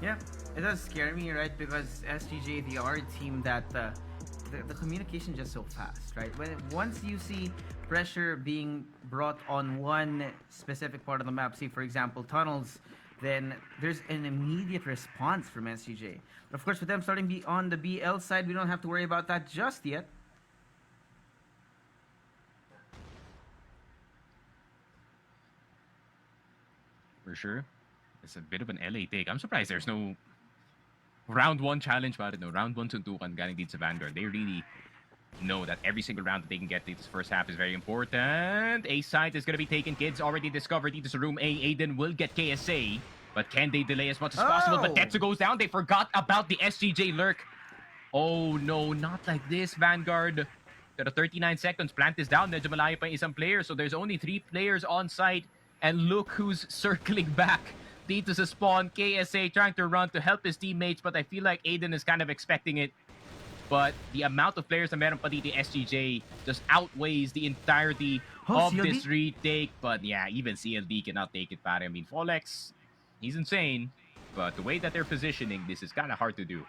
Yeah, it does scare me, right? Because SGJ, they are a team that the communication is just so fast, right? Once you see pressure being brought on one specific part of the map, say for example tunnels, then there's an immediate response from SGJ. But of course, with them starting on the BL side, we don't have to worry about that just yet. For sure. It's a bit of an LA take. I'm surprised there's no round 1 challenge, but no round 1 suntukan galing dito sa Vanguard. They really know that every single round that they can get this first half is very important. A site is going to be taken. Kids already discovered dito sa room A. Aiden will get KSA, but can they delay as much as possible? But Tetsu goes down. They forgot about the SGJ lurk. Oh no, not like this, Vanguard. Got 39 seconds. Plant is down. Medyo malayo pa yung isang player, so there's only 3 players on site. And look who's circling back dito sa spawn. KSA trying to run to help his teammates, but I feel like Aiden is kind of expecting it. But the amount of players na meron pa dito SGJ just outweighs the entirety of CLD? this retake. But yeah, even CLD cannot take it, pare. I mean, Folex, he's insane. But the way that they're positioning, this is kind of hard to do.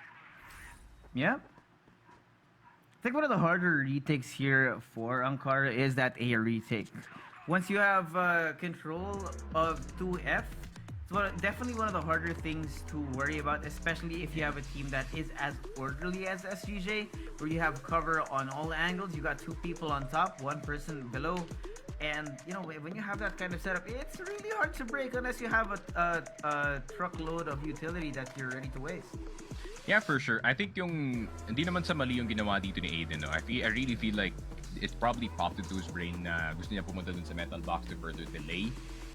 Yeah. I think one of the harder retakes here for Ankara is that A retake. Once you have control of 2F, it's definitely one of the harder things to worry about, especially if you have a team that is as orderly as SGJ, where you have cover on all angles. You got 2 people on top, 1 person below, and when you have that kind of setup, it's really hard to break unless you have a truckload of utility that you're ready to waste. Yeah, for sure. I think hindi naman sa mali yung ginawa dito ni Aiden. No? I really feel like it probably popped into his brain na gusto niya pumunta dun sa metal box to further delay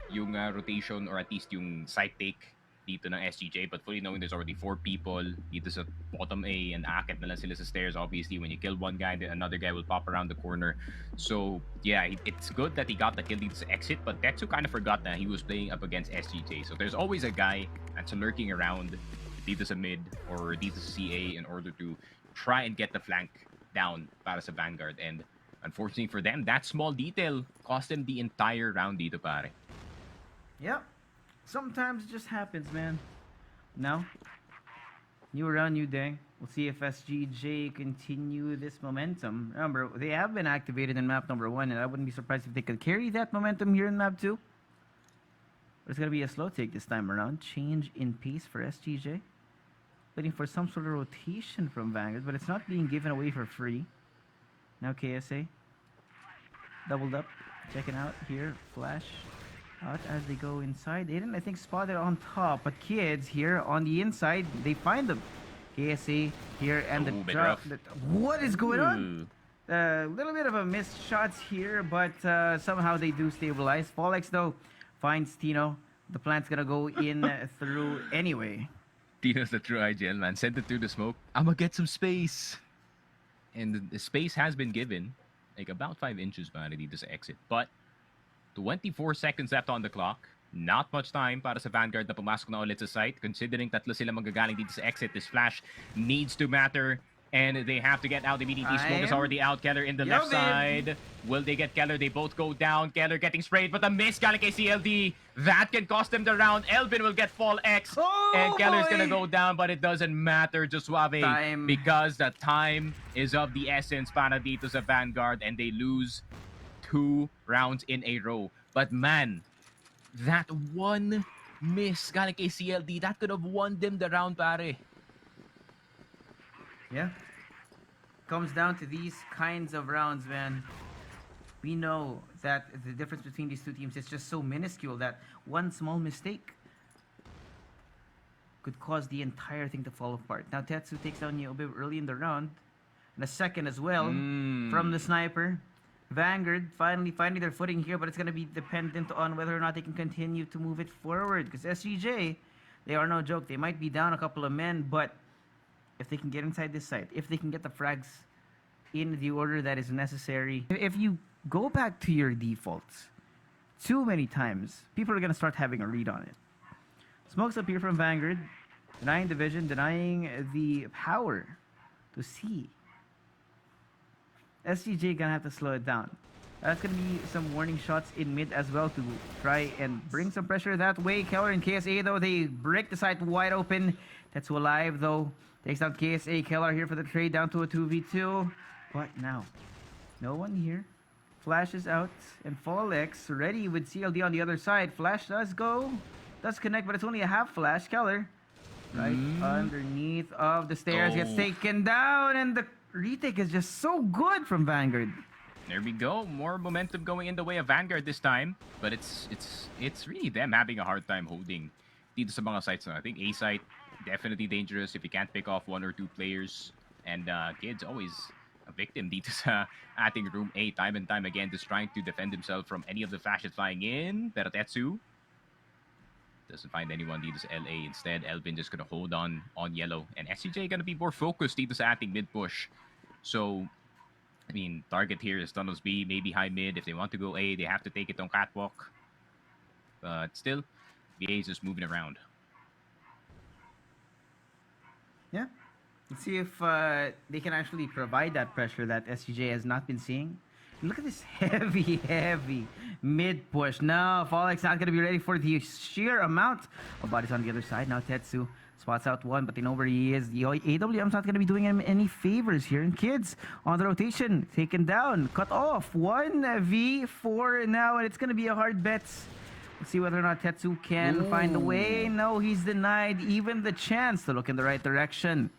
yung rotation or at least yung side take dito ng SGJ, but fully knowing there's already 4 people dito sa bottom A and aakit na lang sila sa stairs. Obviously, when you kill one guy, then another guy will pop around the corner. So yeah, it's good that he got the kill dito sa exit, but Tetsu kind of forgot that he was playing up against SGJ. So there's always a guy that's lurking around dito sa mid or dito sa CA in order to try and get the flank down para sa Vanguard. And unfortunately for them, that small detail cost them the entire round dito, pare. Yep. Sometimes it just happens, man. Now, new round, new day. We'll see if SGJ continue this momentum. Remember, they have been activated in map number 1, and I wouldn't be surprised if they could carry that momentum here in map 2. But it's going to be a slow take this time around. Change in pace for SGJ. Waiting for some sort of rotation from Vanguard, but it's not being given away for free. Now KSA. Doubled up. Checking out here. Flash out as they go inside. Aiden, I think, spotted on top, but kids here on the inside, they find them. KSA here and the drop. What is going on? A little bit of a missed shots here, but somehow they do stabilize. Folex, though, finds Tino. The plant's gonna go in through anyway. Tino's the true IGL, man. Send it through the smoke. I'ma get some space. And the space has been given. Like about 5 inches ba dito sa exit. But 24 seconds left on the clock. Not much time para sa Vanguard na pumasok na ulit sa site. Considering tatlo sila magagaling dito sa exit, this flash needs to matter. And they have to get out immediately. Smoke is already out. Keller in the left side. Will they get Keller? They both go down. Keller getting sprayed, but a miss galing kay CLD. That can cost them the round. Elvin will get fall X. And Keller's gonna go down, but it doesn't matter. Just Suave. Because the time is of the essence para dito sa Vanguard. And they lose 2 rounds in a row. But man, that one miss galing kay CLD, that could have won them the round, pare. Yeah. comes down to these kinds of rounds, man, we know that the difference between these two teams is just so minuscule that one small mistake could cause the entire thing to fall apart. Now Tetsu takes down Yobe early in the round, and a second as well from the sniper. Vanguard finally finding their footing here, but it's going to be dependent on whether or not they can continue to move it forward. Because SGJ, they are no joke. They might be down a couple of men, but if they can get inside this site, if they can get the frags in the order that is necessary, if you go back to your defaults too many times, people are going to start having a read on it. Smokes up here from Vanguard, denying the vision, denying the power to see. SGJ gonna have to slow it down. That's gonna be some warning shots in mid as well to try and bring some pressure that way. Keller and KSA though, they break the site wide open. Tetsu alive though. Takes down KSA. Keller here for the trade down to a 2v2. What now? No one here. Flash is out and Fallex ready with CLD on the other side. Flash does go. Does connect, but it's only a half flash. Keller right underneath of the stairs gets taken down, and the retake is just so good from Vanguard. There we go. More momentum going in the way of Vanguard this time, but it's really them having a hard time holding dito sa mga sites. I think A site definitely dangerous if you can't pick off one or two players, and Kid's always a victim dito sa ating room A time and time again, just trying to defend himself from any of the flashes flying in. Pero Tetsu doesn't find anyone dito sa LA. Instead, Elvin just gonna hold on yellow. And SCJ gonna be more focused dito sa ating mid push. So, I mean, target here is Tunnels B, maybe high mid. If they want to go A, they have to take it on catwalk. But still, BA is just moving around. Yeah. Let's see if they can actually provide that pressure that SCJ has not been seeing. Look at this heavy mid push. No, Fallex not going to be ready for the sheer amount of bodies on the other side. Now Tetsu spots out one, but they know where he is. The AWM's not going to be doing him any favors here. And Kids on the rotation, taken down, cut off. 1v4 now, and it's going to be a hard bet. Let's see whether or not Tetsu can find a way. No, he's denied even the chance to look in the right direction.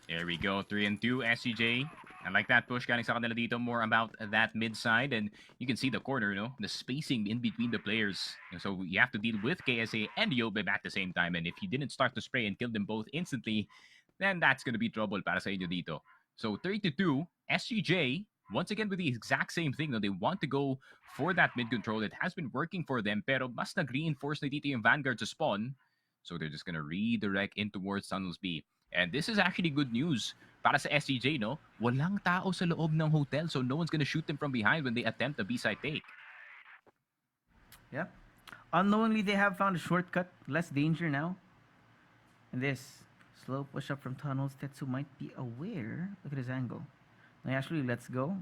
There we go, 3-2 SCJ. I like that push galing sa kanila dito, more about that mid side, and you can see the corner, you know, the spacing in between the players. So you have to deal with KSA and Yobe at the same time, and if you didn't start to spray and kill them both instantly, then that's gonna be trouble para sa inyo dito. So 3-2, SGJ, once again with the exact same thing, no, they want to go for that mid control. It has been working for them, pero mas nag-reinforce na dito yung Vanguard to spawn. So they're just gonna redirect in towards Tunnels B. And this is actually good news para sa SCJ, no? Walang tao sa loob ng hotel, so no one's gonna shoot them from behind when they attempt a B-side take. Yeah. Unknowingly, they have found a shortcut. Less danger now. And this slow push-up from Tunnels. Tetsu might be aware. Look at his angle. Now he actually lets go.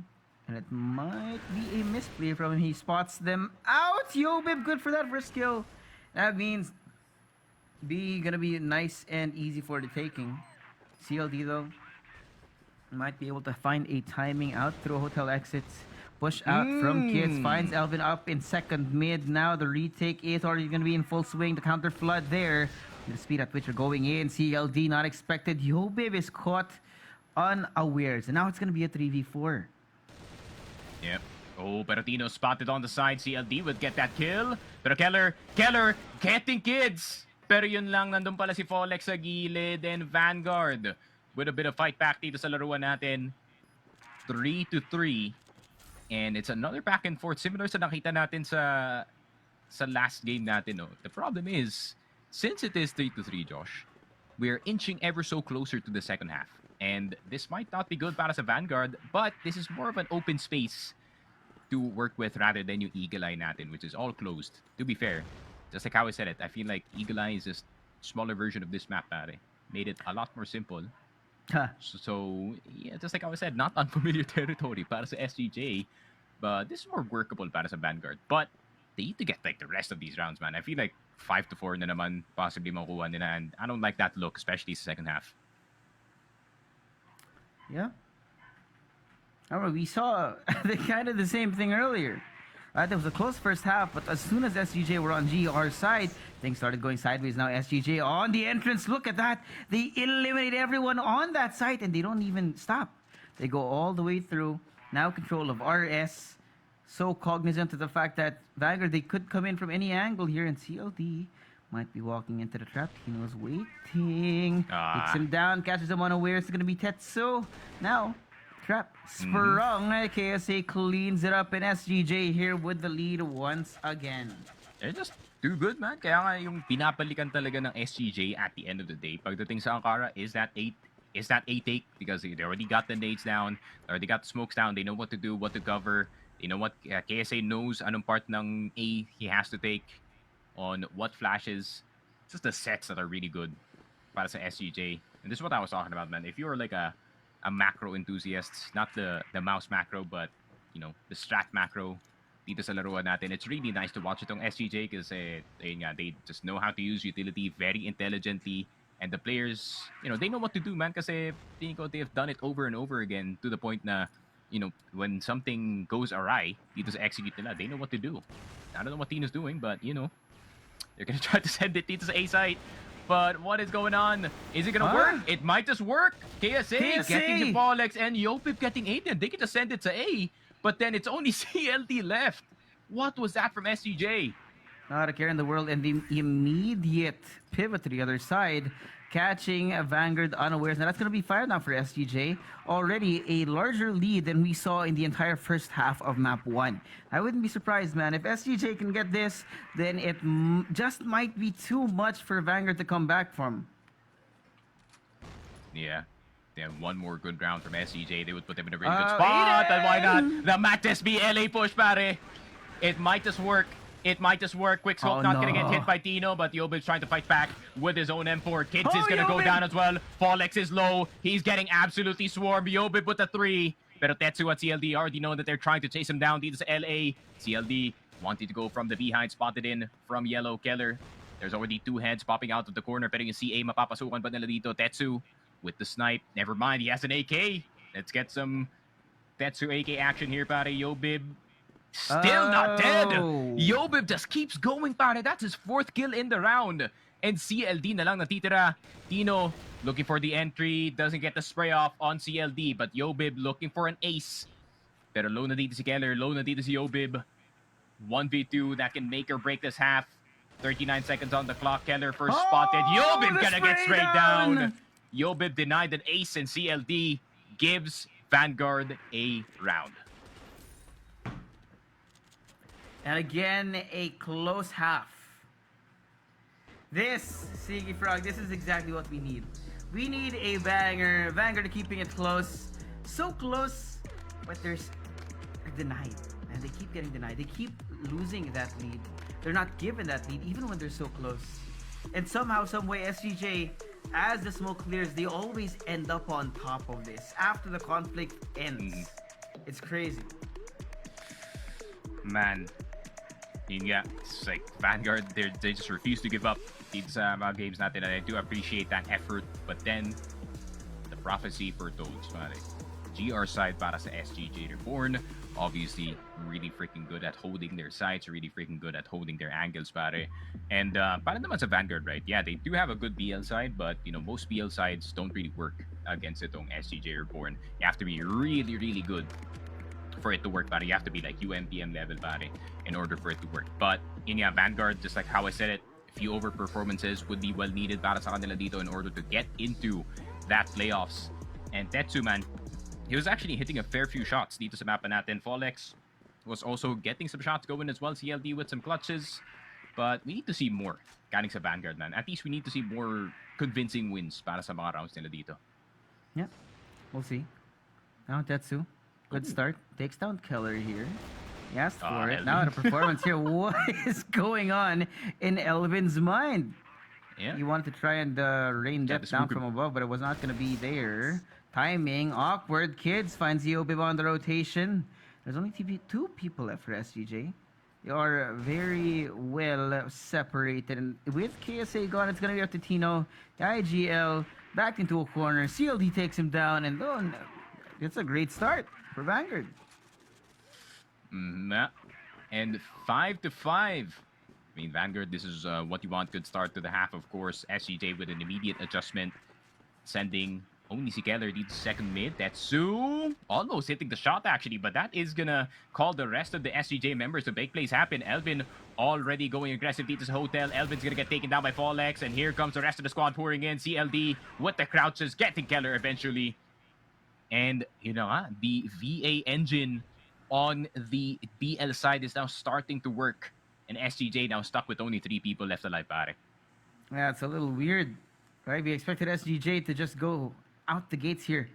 And it might be a misplay from him. He spots them out. Yobib, good for that first kill. That means B gonna be nice and easy for the taking. CLD though might be able to find a timing out through hotel exits. Push out from Kids, finds Elvin up in second mid. Now the retake is already gonna be in full swing. The counter flood there. The speed at which you're going in. CLD not expected. Yobib is caught unawares. And now it's gonna be a 3v4. Yep. Oh, pero Tino spotted on the side. CLD would get that kill. Pero Keller getting Kids. Pero yun lang, nandun pala si Fallex sa gilid, and Vanguard with a bit of fight back dito sa laruan natin. 3-3. And it's another back and forth similar sa nakita natin sa last game natin. No? The problem is, since it is 3-3, Josh, we're inching ever so closer to the second half. And this might not be good para sa Vanguard, but this is more of an open space to work with rather than yung Eagle Eye natin, which is all closed. To be fair, just like how I said it, I feel like Eagle Eye is just a smaller version of this map, pare. Made it a lot more simple. So, yeah, just like how I said, not unfamiliar territory para sa SGJ, but this is more workable para sa Vanguard. But they need to get like the rest of these rounds, man. I feel like 5-4 na naman possibly makuha nila, and I don't like that look, especially sa second half. Yeah. I remember we saw kind of the same thing earlier. There was a close first half, but as soon as SGJ were on GR side, things started going sideways. Now SGJ on the entrance. Look at that. They eliminate everyone on that site, and they don't even stop. They go all the way through. Now control of RS. So cognizant of the fact that Vanguard, they could come in from any angle here, and CLD might be walking into the trap. Tino's waiting. Takes him down, catches him unaware. It's going to be Tetsu. Now, trap sprung. KSA cleans it up, and SGJ here with the lead once again. They're just too good, man. Kaya nga yung pinapalikan talaga ng SGJ at the end of the day, pagdating sa Ankara, is that A take, because they already got the nades down, they already got the smokes down, they know what to do, what to cover. You know what, KSA knows anong part ng A he has to take on what flashes. It's just the sets that are really good para sa SGJ. And this is what I was talking about, man. If you're like a macro enthusiast, not the mouse macro, but you know, the strat macro dito sa laruan natin, it's really nice to watch itong SGJ because they just know how to use utility very intelligently. And the players, you know, they know what to do, man, kasi they've done it over and over again to the point na, you know, when something goes awry dito sa execute nila, they know what to do. I don't know what Tino's doing, but, you know, they're gonna try to send it dito sa A site. But what is going on? Is it gonna work? It might just work. KSA getting the Polex and Yopip getting Aiden. They can just send it to A, but then it's only CLD left. What was that from SGJ? Not a care in the world, and the immediate pivot to the other side, catching Vanguard unawares. Now that's going to be fired now for SGJ. Already a larger lead than we saw in the entire first half of map 1. I wouldn't be surprised, man. If SGJ can get this, then it just might be too much for Vanguard to come back from. Yeah. They have one more good round from SGJ. They would put them in a really good spot. And why not? The Matis B LA push, pare. It might just work. It might just work. Quickscope not gonna get hit by Tino, but Yobib's trying to fight back with his own M4. Kids is gonna go down as well. Fallex is low. He's getting absolutely swarmed. Yobib with the 3. Pero Tetsu at CLD already know that they're trying to chase him down. Dito sa LA. CLD wanted to go from the behind, spotted in from Yellow Keller. There's already 2 heads popping out of the corner. Pero yung CA mapapasukan pa nila dito. Tetsu with the snipe. Never mind, he has an AK. Let's get some Tetsu AK action here, pare. Yobib still not dead. Yobib just keeps going, pare. That's his 4th kill in the round. And CLD na lang natitira. Tino looking for the entry. Doesn't get the spray off on CLD. But Yobib looking for an ace. Pero low na dito si Keller. Low na dito si Yobib. 1v2 that can make or break this half. 39 seconds on the clock. Keller first spotted. Yobib gonna get straight down. Yobib denied an ace, and CLD gives Vanguard a round. And again, a close half. This, Siggy Frog, this is exactly what we need. We need a banger. Vanguard keeping it close. So close, but they're denied. And they keep getting denied. They keep losing that lead. They're not given that lead, even when they're so close. And somehow, someway, SGJ, as the smoke clears, they always end up on top of this after the conflict ends. It's crazy. Man. Yeah, it's like Vanguard, they just refuse to give up these games natin, and I do appreciate that effort. But then, the prophecy foretold, pare. GR side para sa SGJ Reborn, obviously really freaking good at holding their sides, really freaking good at holding their angles, pare. And para naman sa Vanguard, right? Yeah, they do have a good BL side, but you know, most BL sides don't really work against itong SGJ Reborn. You have to be really, really good for it to work, pare. You have to be like UMPM level, pare, in order for it to work. But in Vanguard, just like how I said it, a few over performances would be well needed para sa kanila dito in order to get into that playoffs. And Tetsu, man, he was actually hitting a fair few shots dito sa mapa natin. Fallex was also getting some shots going as well. CLD with some clutches. But we need to see more galing sa Vanguard, man. At least we need to see more convincing wins para sa mga rounds nila dito. Yeah, we'll see. Now Tetsu, good start. Takes down Keller here. He asked for it. Now the performance here. What is going on in Elvin's mind? Yeah. He wanted to try and rain death down from above, but it was not going to be there. Timing, awkward. Kids finds Yobib on the rotation. There's only 2 people left for SGJ. They are very well separated. And with KSA gone, it's going to be up to Tino. The IGL backed into a corner. CLD takes him down, and it's a great start for Vanguard. And 5-5. I mean, Vanguard, this is what you want. Good start to the half, of course. SGJ with an immediate adjustment, sending Only si Keller dito sa second mid. Tetsu almost hitting the shot actually, but that is gonna call the rest of the SGJ members to make plays happen. Elvin already going aggressive dito sa Hotel. Elvin's gonna get taken down by Fallex, and here comes the rest of the squad pouring in. CLD with the crouches, getting Keller eventually. And, you know, the VA engine on the BL side is now starting to work. And SGJ now stuck with only 3 people left alive, pare. Yeah, it's a little weird, right? We expected SGJ to just go out the gates here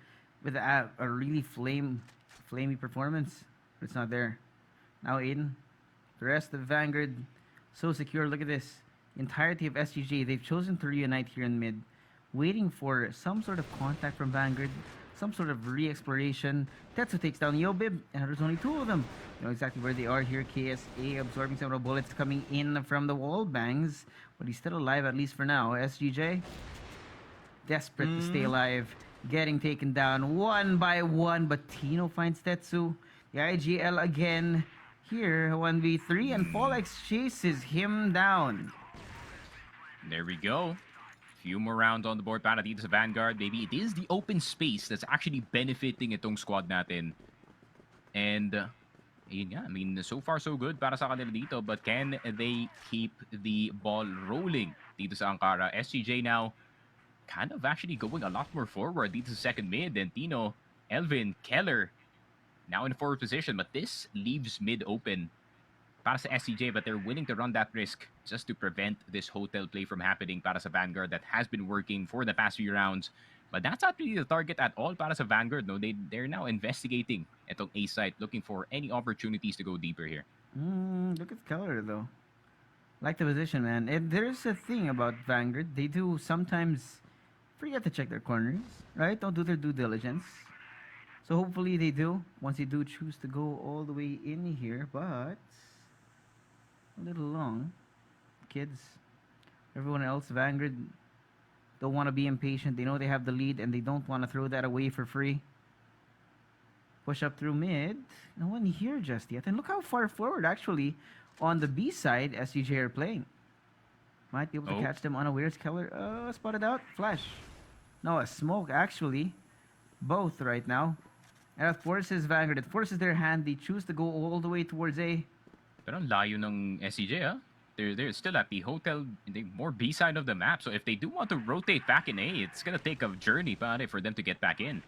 with a really flamey performance, but it's not there. Now Aiden, the rest of Vanguard, so secure. Look at this. Entirety of SGJ, they've chosen to reunite here in mid, waiting for some sort of contact from Vanguard, some sort of re-exploration. Tetsu takes down Yobib, and there's only 2 of them. You know exactly where they are here. KSA absorbing several bullets coming in from the wall bangs, but he's still alive, at least for now. SGJ, desperate to stay alive, getting taken down one by one, but Tino finds Tetsu. The IGL again here, 1v3, and Fallex chases him down. There we go. Few more rounds on the board para dito sa Vanguard. Maybe it is the open space that's actually benefiting itong squad natin. And, yun nga, I mean, so far so good para sa kanila dito. But can they keep the ball rolling dito sa Ankara? SGJ now kind of actually going a lot more forward dito sa second mid. And Tino, Elvin, Keller now in forward position. But this leaves mid open para sa SCJ, but they're willing to run that risk just to prevent this Hotel play from happening para sa Vanguard that has been working for the past few rounds. But that's not really the target at all para sa Vanguard. No, they're now investigating itong A site, looking for any opportunities to go deeper here. Look at Keller though. Like the position, man. And there's a thing about Vanguard. They do sometimes forget to check their corners, right? Don't do their due diligence. So hopefully they do once they do choose to go all the way in here, but a little long. Kids, everyone else, Vanguard, don't want to be impatient. They know they have the lead and they don't want to throw that away for free. Push up through mid. No one here just yet. And look how far forward, actually, on the B side, SGJ are playing. Might be able to catch them unawares. Keller, spotted out. Flash. No, a smoke, actually. Both right now. And that forces Vanguard. It forces their hand. They choose to go all the way towards A. Pero ang layo ng SCJ, ah. They're still at the Hotel, the more B side of the map. So if they do want to rotate back in A, it's gonna take a journey pare, for them to get back in.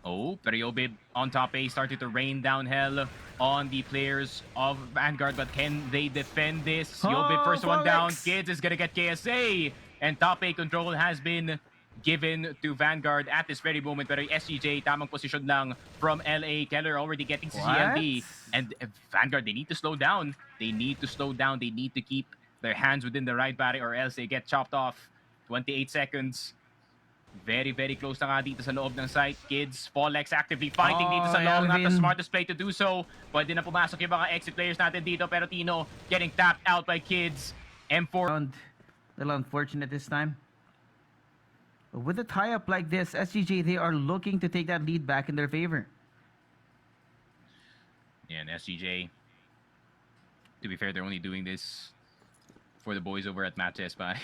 Oh, pero Yobib on top A started to rain down hell on the players of Vanguard, but can they defend this? Yobib first one down. Kids is gonna get KSA, and top A control has been given to Vanguard at this very moment. Pero SGJ, tamang position lang from LA. Keller already getting to CLD. And Vanguard, they need to slow down. They need to slow down. They need to keep their hands within the right body or else they get chopped off. 28 seconds. Very, very close na nga dito sa loob ng site. Kids, Fallex actively fighting dito sa long. Not the smartest play to do so. Pwede na pumasok yung mga exit players natin dito. Pero Tino getting tapped out by Kids. M4. A little unfortunate this time. With a tie-up like this, SGJ, they are looking to take that lead back in their favor. Yeah, and SGJ, to be fair, they're only doing this for the boys over at Matches, but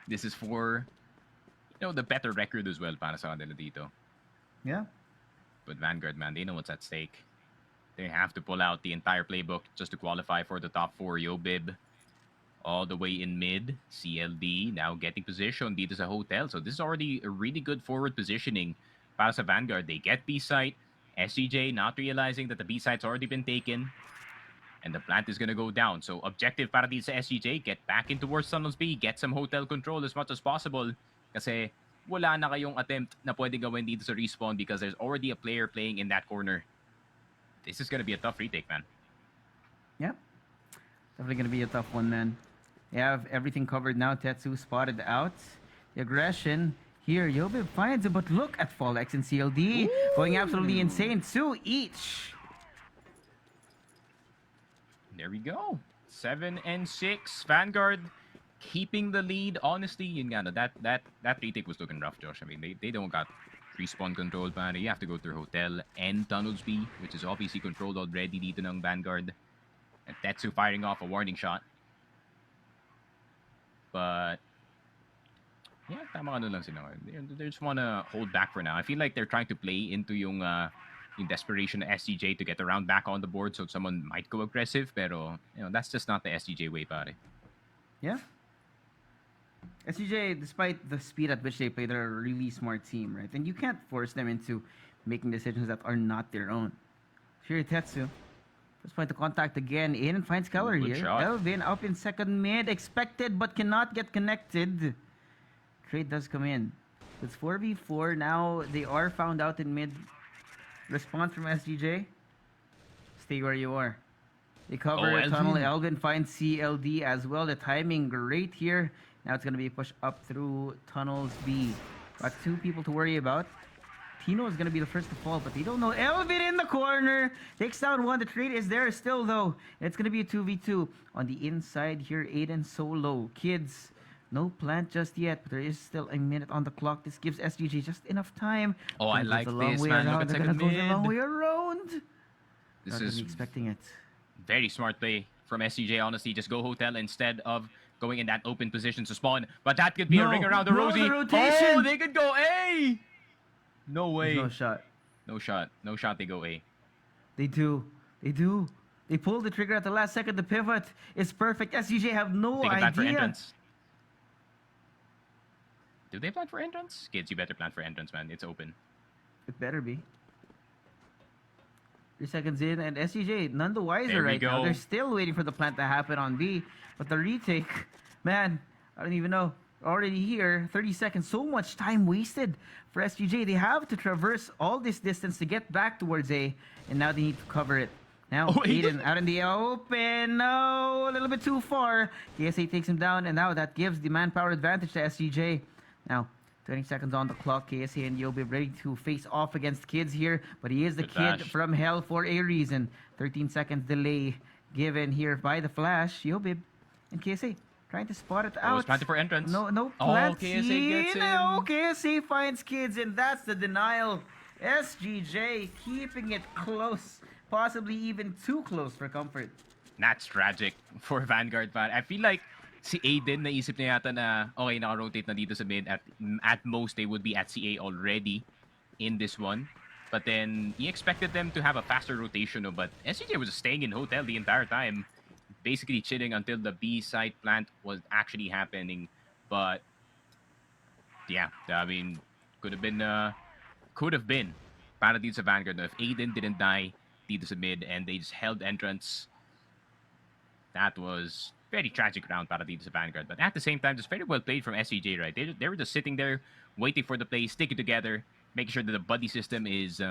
this is for, you know, the better record as well para sa kanila dito. Yeah. But Vanguard, man, they know what's at stake. They have to pull out the entire playbook just to qualify for the top 4. Yobib all the way in mid. CLD now getting position dito sa Hotel. So this is already a really good forward positioning para sa Vanguard. They get B site. SCJ not realizing that the B site's already been taken. And the plant is gonna go down. So objective para dito sa SCJ, get back in towards Tunnels B. Get some Hotel control as much as possible. Kasi wala na kayong attempt na pwede gawin dito sa respawn because there's already a player playing in that corner. This is gonna be a tough retake, man. Yep. Definitely gonna be a tough one, man. They have everything covered now. Tetsu spotted out. The aggression here. Yobib finds it, but look at Fallex and CLD going absolutely insane. 2 each. There we go. 7 and 6. Vanguard keeping the lead. Honestly, yun nga, no, that retake was looking rough, Josh. I mean, they don't got respawn control, man. You have to go through Hotel and Tunnels B, which is obviously controlled already dito ng Vanguard. And Tetsu firing off a warning shot. But Yeah, tama ano lang sila ngayon. They just wanna hold back for now. I feel like they're trying to play into yung desperation of SGJ to get around back on the board so someone might go aggressive, pero that's just not the SGJ way, pare. Yeah. SGJ, despite the speed at which they play, they're a really smart team, right? And you can't force them into making decisions that are not their own. Here, Tetsu. Let's point the contact again. In and finds Keller Good here. shot. Elvin up in second mid. Expected but cannot get connected. Trade does come in. It's 4v4. Now they are found out in mid. Response from SGJ. Stay where you are. They cover Elvin. tunnel. Elvin finds CLD as well. The timing great here. Now it's going to be pushed up through tunnels B. Got two people to worry about. Tino is going to be the first to fall, but they don't know. Elvin in the corner. Takes down one. The trade is there still, though. It's going to be a 2v2. On the inside here, Aiden solo. Kids, no plant just yet, but there is still a minute on the clock. This gives SGJ just enough time. Oh, I like this, man. Look at They're going second to go the long mid. way around. This Not is really expecting it. very smart play from SCJ, honestly. Just go hotel instead of going in that open position to spawn. But that could be a ring around the Rosie. rotation. Oh, they could go A! No way. There's no shot. No shot. No shot, they go A. They do. They do. They pull the trigger at the last second. The pivot is perfect. SGJ have no They can plan for idea. entrance. Do they plan for entrance? Kids, you better plan for entrance, man. It's open. It better be. 3 seconds in, and SGJ none the wiser There we right now. go. They're still waiting for the plant to happen on B. But the retake, man, I don't even know. Already here, 30 seconds. So much time wasted for SGJ. They have to traverse all this distance to get back towards A, and now they need to cover it. Now, Oh, Aiden out in the open. No, a little bit too far. KSA takes him down, and now that gives the manpower advantage to SGJ. Now, 20 seconds on the clock. KSA and Yobe ready to face off against Kids here, but he is the Good kid flash. from hell for a reason. 13 seconds delay given here by the flash. Yobe and KSA trying to spot it Oh, out. it's planted for entrance. No Oh, plant KSA seen. gets him. No, KSA finds Kids, and that's the denial. SGJ keeping it close, possibly even too close for comfort. That's tragic for Vanguard fan. I feel like si Aiden naisip niya yata na okay, naka-rotate na dito sa mid. At most, they would be at CA already in this one. But then, he expected them to have a faster rotation. But SCJ was staying in hotel the entire time. Basically chilling until the B side plant was actually happening. But, yeah, I mean, could have been para dito sa Vanguard. If Aiden didn't die dito sa mid and they just held entrance, that was very tragic round para dito sa Vanguard. But at the same time, just very well played from SCJ, right? They were just sitting there, waiting for the play, sticking together, making sure that the buddy system is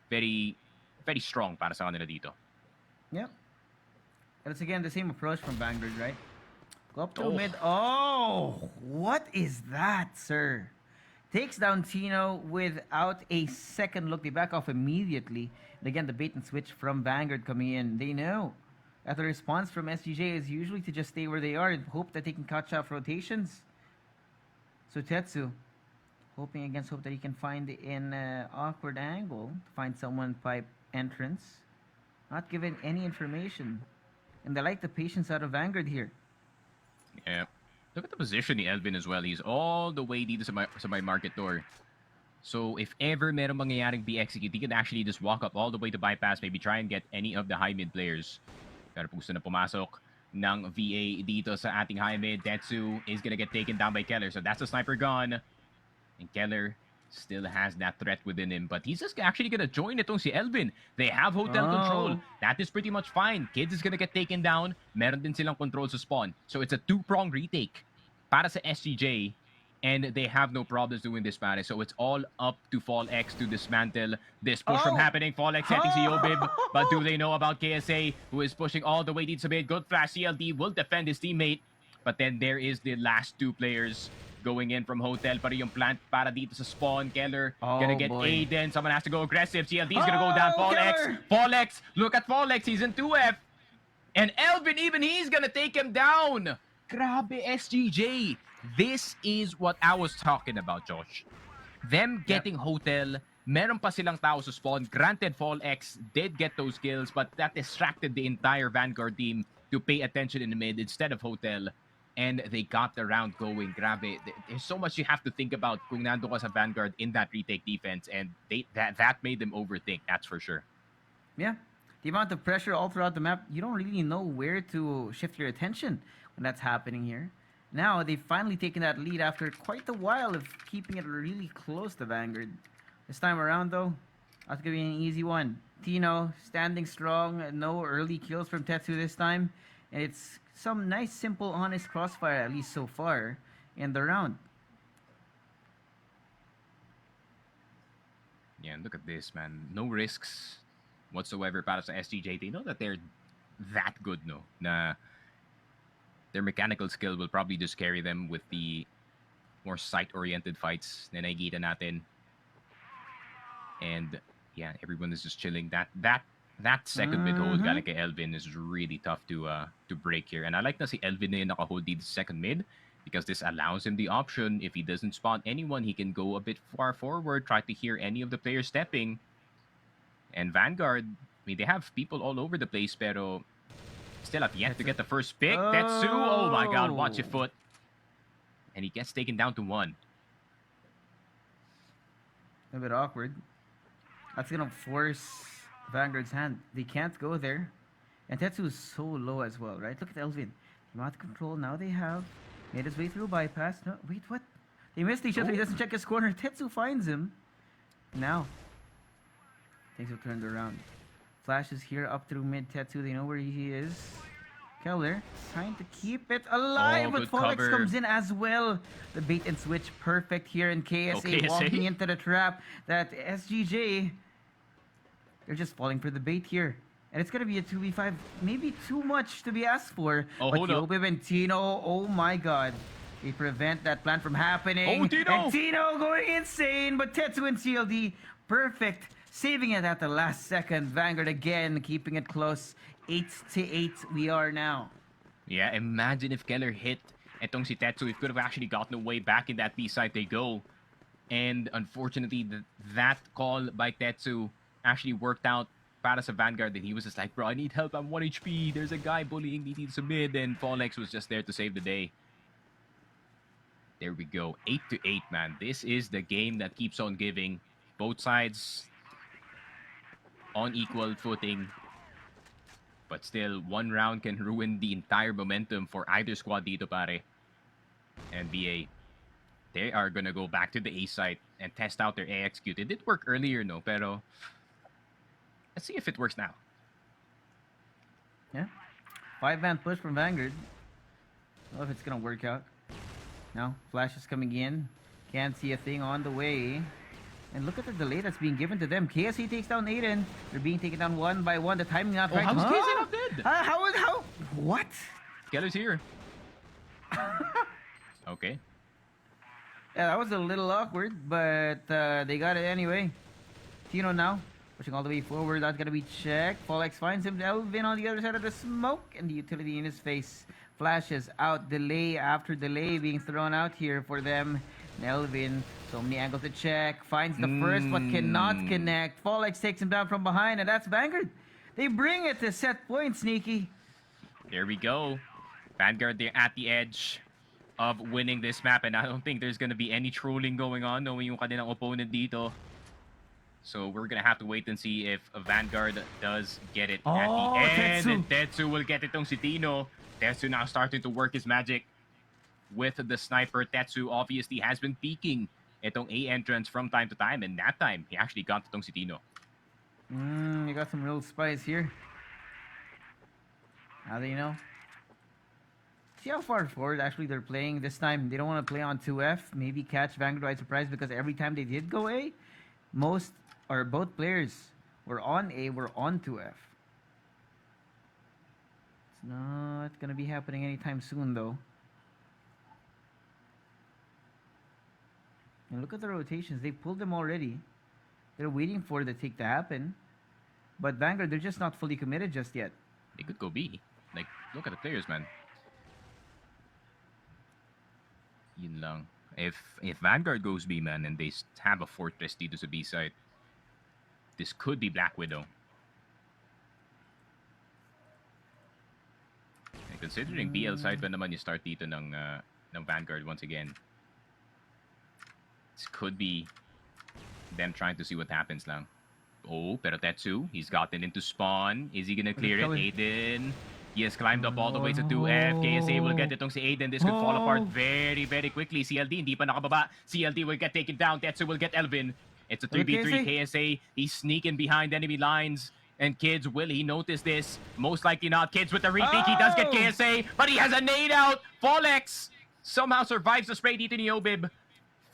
very, very strong para sa kanila dito. Yep. And it's again the same approach from Vanguard, right? Go up to Oh. mid. Oh, what is that, sir? Takes down Tino without a second look. They back off immediately. And again, the bait and switch from Vanguard coming in. They know that the response from SGJ is usually to just stay where they are and hope that they can catch off rotations. So Tetsu, hoping against hope that he can find an awkward angle to find someone pipe entrance. Not given any information. And they like the patience out of Vanguard here. Yeah. Look at the position ni Elvin as well. He's all the way dito sa may market door. So if ever meron mangyayaring be execute, he can actually just walk up all the way to bypass, maybe try and get any of the high mid players. Pero gusto na pumasok ng VA dito sa ating high mid. Tetsu is gonna get taken down by Keller. So that's a sniper gun. And Keller still has that threat within him. But he's just actually gonna join itong si Elvin. They have hotel control. That is pretty much fine. Kids is gonna get taken down. Meron din silang control sa spawn. So it's a two-prong retake para sa SGJ. And they have no problems doing this, pare. So it's all up to Fall X to dismantle this push from happening. Fall X setting si Yobib. But do they know about KSA, who is pushing all the way dito sa mid? Good flash. CLD will defend his teammate. But then there is the last two players going in from hotel. Para yung plant para dito sa spawn. Keller gonna get Aiden. Someone has to go aggressive. CLD is gonna go down. Fall X. Fall X. Look at Fall X. He's in 2F. And Elvin, even he's gonna take him down. Grabe, SGJ. This is what I was talking about, Josh. Them getting hotel, meron pa silang tao sa spawn. Granted, Fall X did get those kills, but that distracted the entire Vanguard team to pay attention in the mid instead of hotel. and they got the round going. Grabe. There's so much you have to think about kung nando ka sa Vanguard in that retake defense, and that made them overthink, that's for sure. Yeah. The amount of pressure all throughout the map, you don't really know where to shift your attention when that's happening here. Now, they've finally taken that lead after quite a while of keeping it really close to Vanguard. This time around, though, that's going to be an easy one. Tino standing strong, no early kills from Tetsu this time. And it's some nice, simple, honest crossfire, at least so far, in the round. Yeah, and look at this, man. No risks whatsoever para sa SGJ. They know that they're that good, no? Na their mechanical skill will probably just carry them with the more sight-oriented fights na nakikita natin. And yeah, everyone is just chilling. That second mid-hold galing kay Elvin is really tough to break here. And I like na si Elvin na yung naka-hold dito sa second mid, because this allows him the option. If he doesn't spot anyone, he can go a bit far forward, try to hear any of the players stepping. And Vanguard, I mean, they have people all over the place, pero still have yet to get the first pick. Tetsu, oh my god, watch your foot. And he gets taken down to 1. A bit awkward. That's going to force Vanguard's hand. They can't go there. And Tetsu is so low as well, right? Look at Elvin. The amount of control now they have. Made his way through bypass. No, wait, what? They missed each other. He doesn't check his corner. Tetsu finds him. Now, things have turned around. Flash is here up through mid. Tetsu, they know where he is. Keller trying to keep it alive, but Folex comes in as well. The bait and switch perfect here in KSA, walking into the trap. That SGJ, they're just falling for the bait here. And it's going to be a 2v5, maybe too much to be asked for. Oh, but hold up. Yobib and Tino, oh my god. They prevent that plan from happening. Oh, Tino! And Tino going insane, but Tetsu and CLD, perfect. Saving it at the last second. Vanguard again, keeping it close. 8-8 we are now. Yeah, imagine if Keller hit etong si Tetsu. It could have actually gotten away. Back in that B side they go. And unfortunately, that call by Tetsu actually worked out para sa Vanguard. And he was just like, bro, I need help. I'm 1 HP. There's a guy bullying me. Needs a mid. And Folex was just there to save the day. There we go. 8-8, man. This is the game that keeps on giving. Both sides on equal footing. But still, one round can ruin the entire momentum for either squad dito, pare. And BA, they are gonna go back to the A site and test out their AXQ. It did work earlier, no? Pero let's see if it works now. Yeah. 5-man push from Vanguard. I don't know if it's gonna work out. Now, Flash is coming in. Can't see a thing on the way. And look at the delay that's being given to them. KSC takes down Aiden. They're being taken down one by one. The timing not right. How's KSC not dead? How? What? Keller's here. Okay. Yeah, that was a little awkward, but they got it anyway. Tino now, pushing all the way forward. That's gonna be checked. Folex finds him. Elvin on the other side of the smoke, and the utility in his face. Flashes out. Delay after delay being thrown out here for them. Elvin, so many angles to check. Finds the first, but cannot connect. Folex takes him down from behind, and that's Vanguard. They bring it to set point, Sneaky. There we go. Vanguard, they're at the edge of winning this map, and I don't think there's gonna be any trolling going on knowing yung kanilang opponent dito. So we're gonna have to wait and see if Vanguard does get it at the end. Tetsu. And Tetsu will get itong si Tino. Tetsu now starting to work his magic with the sniper. Tetsu obviously has been peeking itong A entrance from time to time, and that time he actually got itong si Tino. You got some real spice here. How do you know? See how far forward actually they're playing this time. They don't want to play on 2F. Maybe catch Vanguard by surprise, because every time they did go A, most or both players were on A, were on 2F. It's not gonna be happening anytime soon though. And look at the rotations. They pulled them already. They're waiting for the take to happen. But Vanguard, they're just not fully committed just yet. They could go B. Like, look at the players, man. Yun lang. If Vanguard goes B, man, and they have a fortress dito sa B side, this could be Black Widow. And considering BL side pa naman yung start dito ng Vanguard once again. This could be them trying to see what happens lang. Oh, pero Tetsu, he's gotten into spawn. Is he gonna clear it? Aiden, he has climbed up all the way to 2F. KSA will get itong si Aiden. This could fall apart very, very quickly. CLD, hindi pa nakababa. CLD will get taken down. Tetsu will get Elvin. It's a 3v3. KSA, he's sneaking behind enemy lines. And Kids, will he notice this? Most likely not. Kids with the retake. He does get KSA, but he has a nade out. Follex somehow survives the spray dito ni Obib.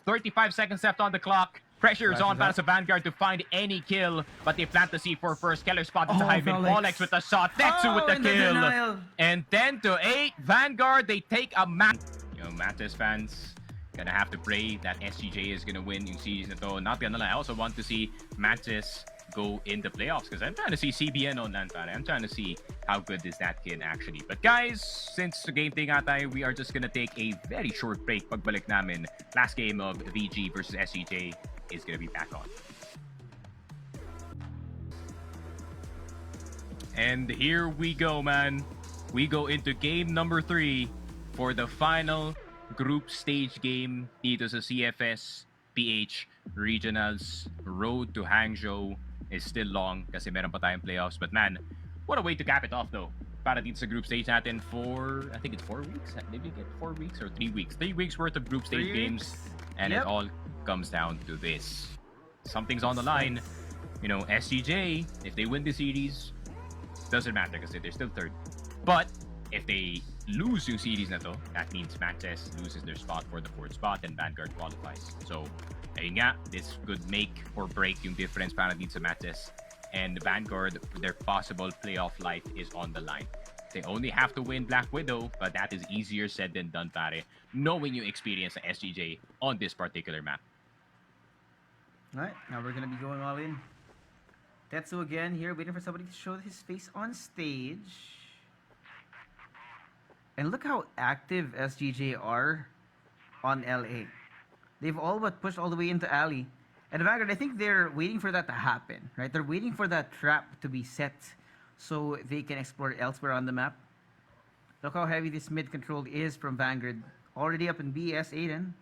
35 seconds left on the clock. Pressure is on para sa Vanguard to find any kill, but they plant the C4 first. Keller spotted sa high mid. Follex with the shot. Tetsu with the kill. And 10-8. Vanguard, they take a match. You know, Mattes fans gonna have to pray that SGJ is gonna win yung series na to. Not gonna lie, I also want to see Mattes go in the playoffs because I'm trying to see CBN on that. I'm trying to see how good is that kid actually. But guys, since the game thing tayo, we are just gonna take a very short break. Pagbalik namin, last game of VG versus SGJ is gonna be back on. And here we go, man. We go into game number 3 for the final group stage game dito sa CFS/PH Regionals. Road to Hangzhou is still long kasi meron pa tayong playoffs. But man, what a way to cap it off though. Para dito sa group stage natin for, I think it's 4 weeks. Did we get 4 weeks or 3 weeks? 3 weeks worth of group stage games. And it all comes down to this. Something's on the line. You know, SGJ, if they win the series, doesn't matter because they're still third. But if they lose yung series na to, that means Mattes loses their spot for the 4th spot and Vanguard qualifies. So, ayun nga, this could make or break yung difference para dito sa Mattes. And Vanguard, their possible playoff life is on the line. They only have to win Black Widow, but that is easier said than done, pare. Knowing yung experience ng SGJ on this particular map. Alright, now we're gonna be going all in. Tetsu again here, waiting for somebody to show his face on stage. And look how active SGJ are on LA. They've all but pushed all the way into alley. And Vanguard, I think they're waiting for that to happen, right? They're waiting for that trap to be set so they can explore elsewhere on the map. Look how heavy this mid control is from Vanguard. Already up in BS, Aiden.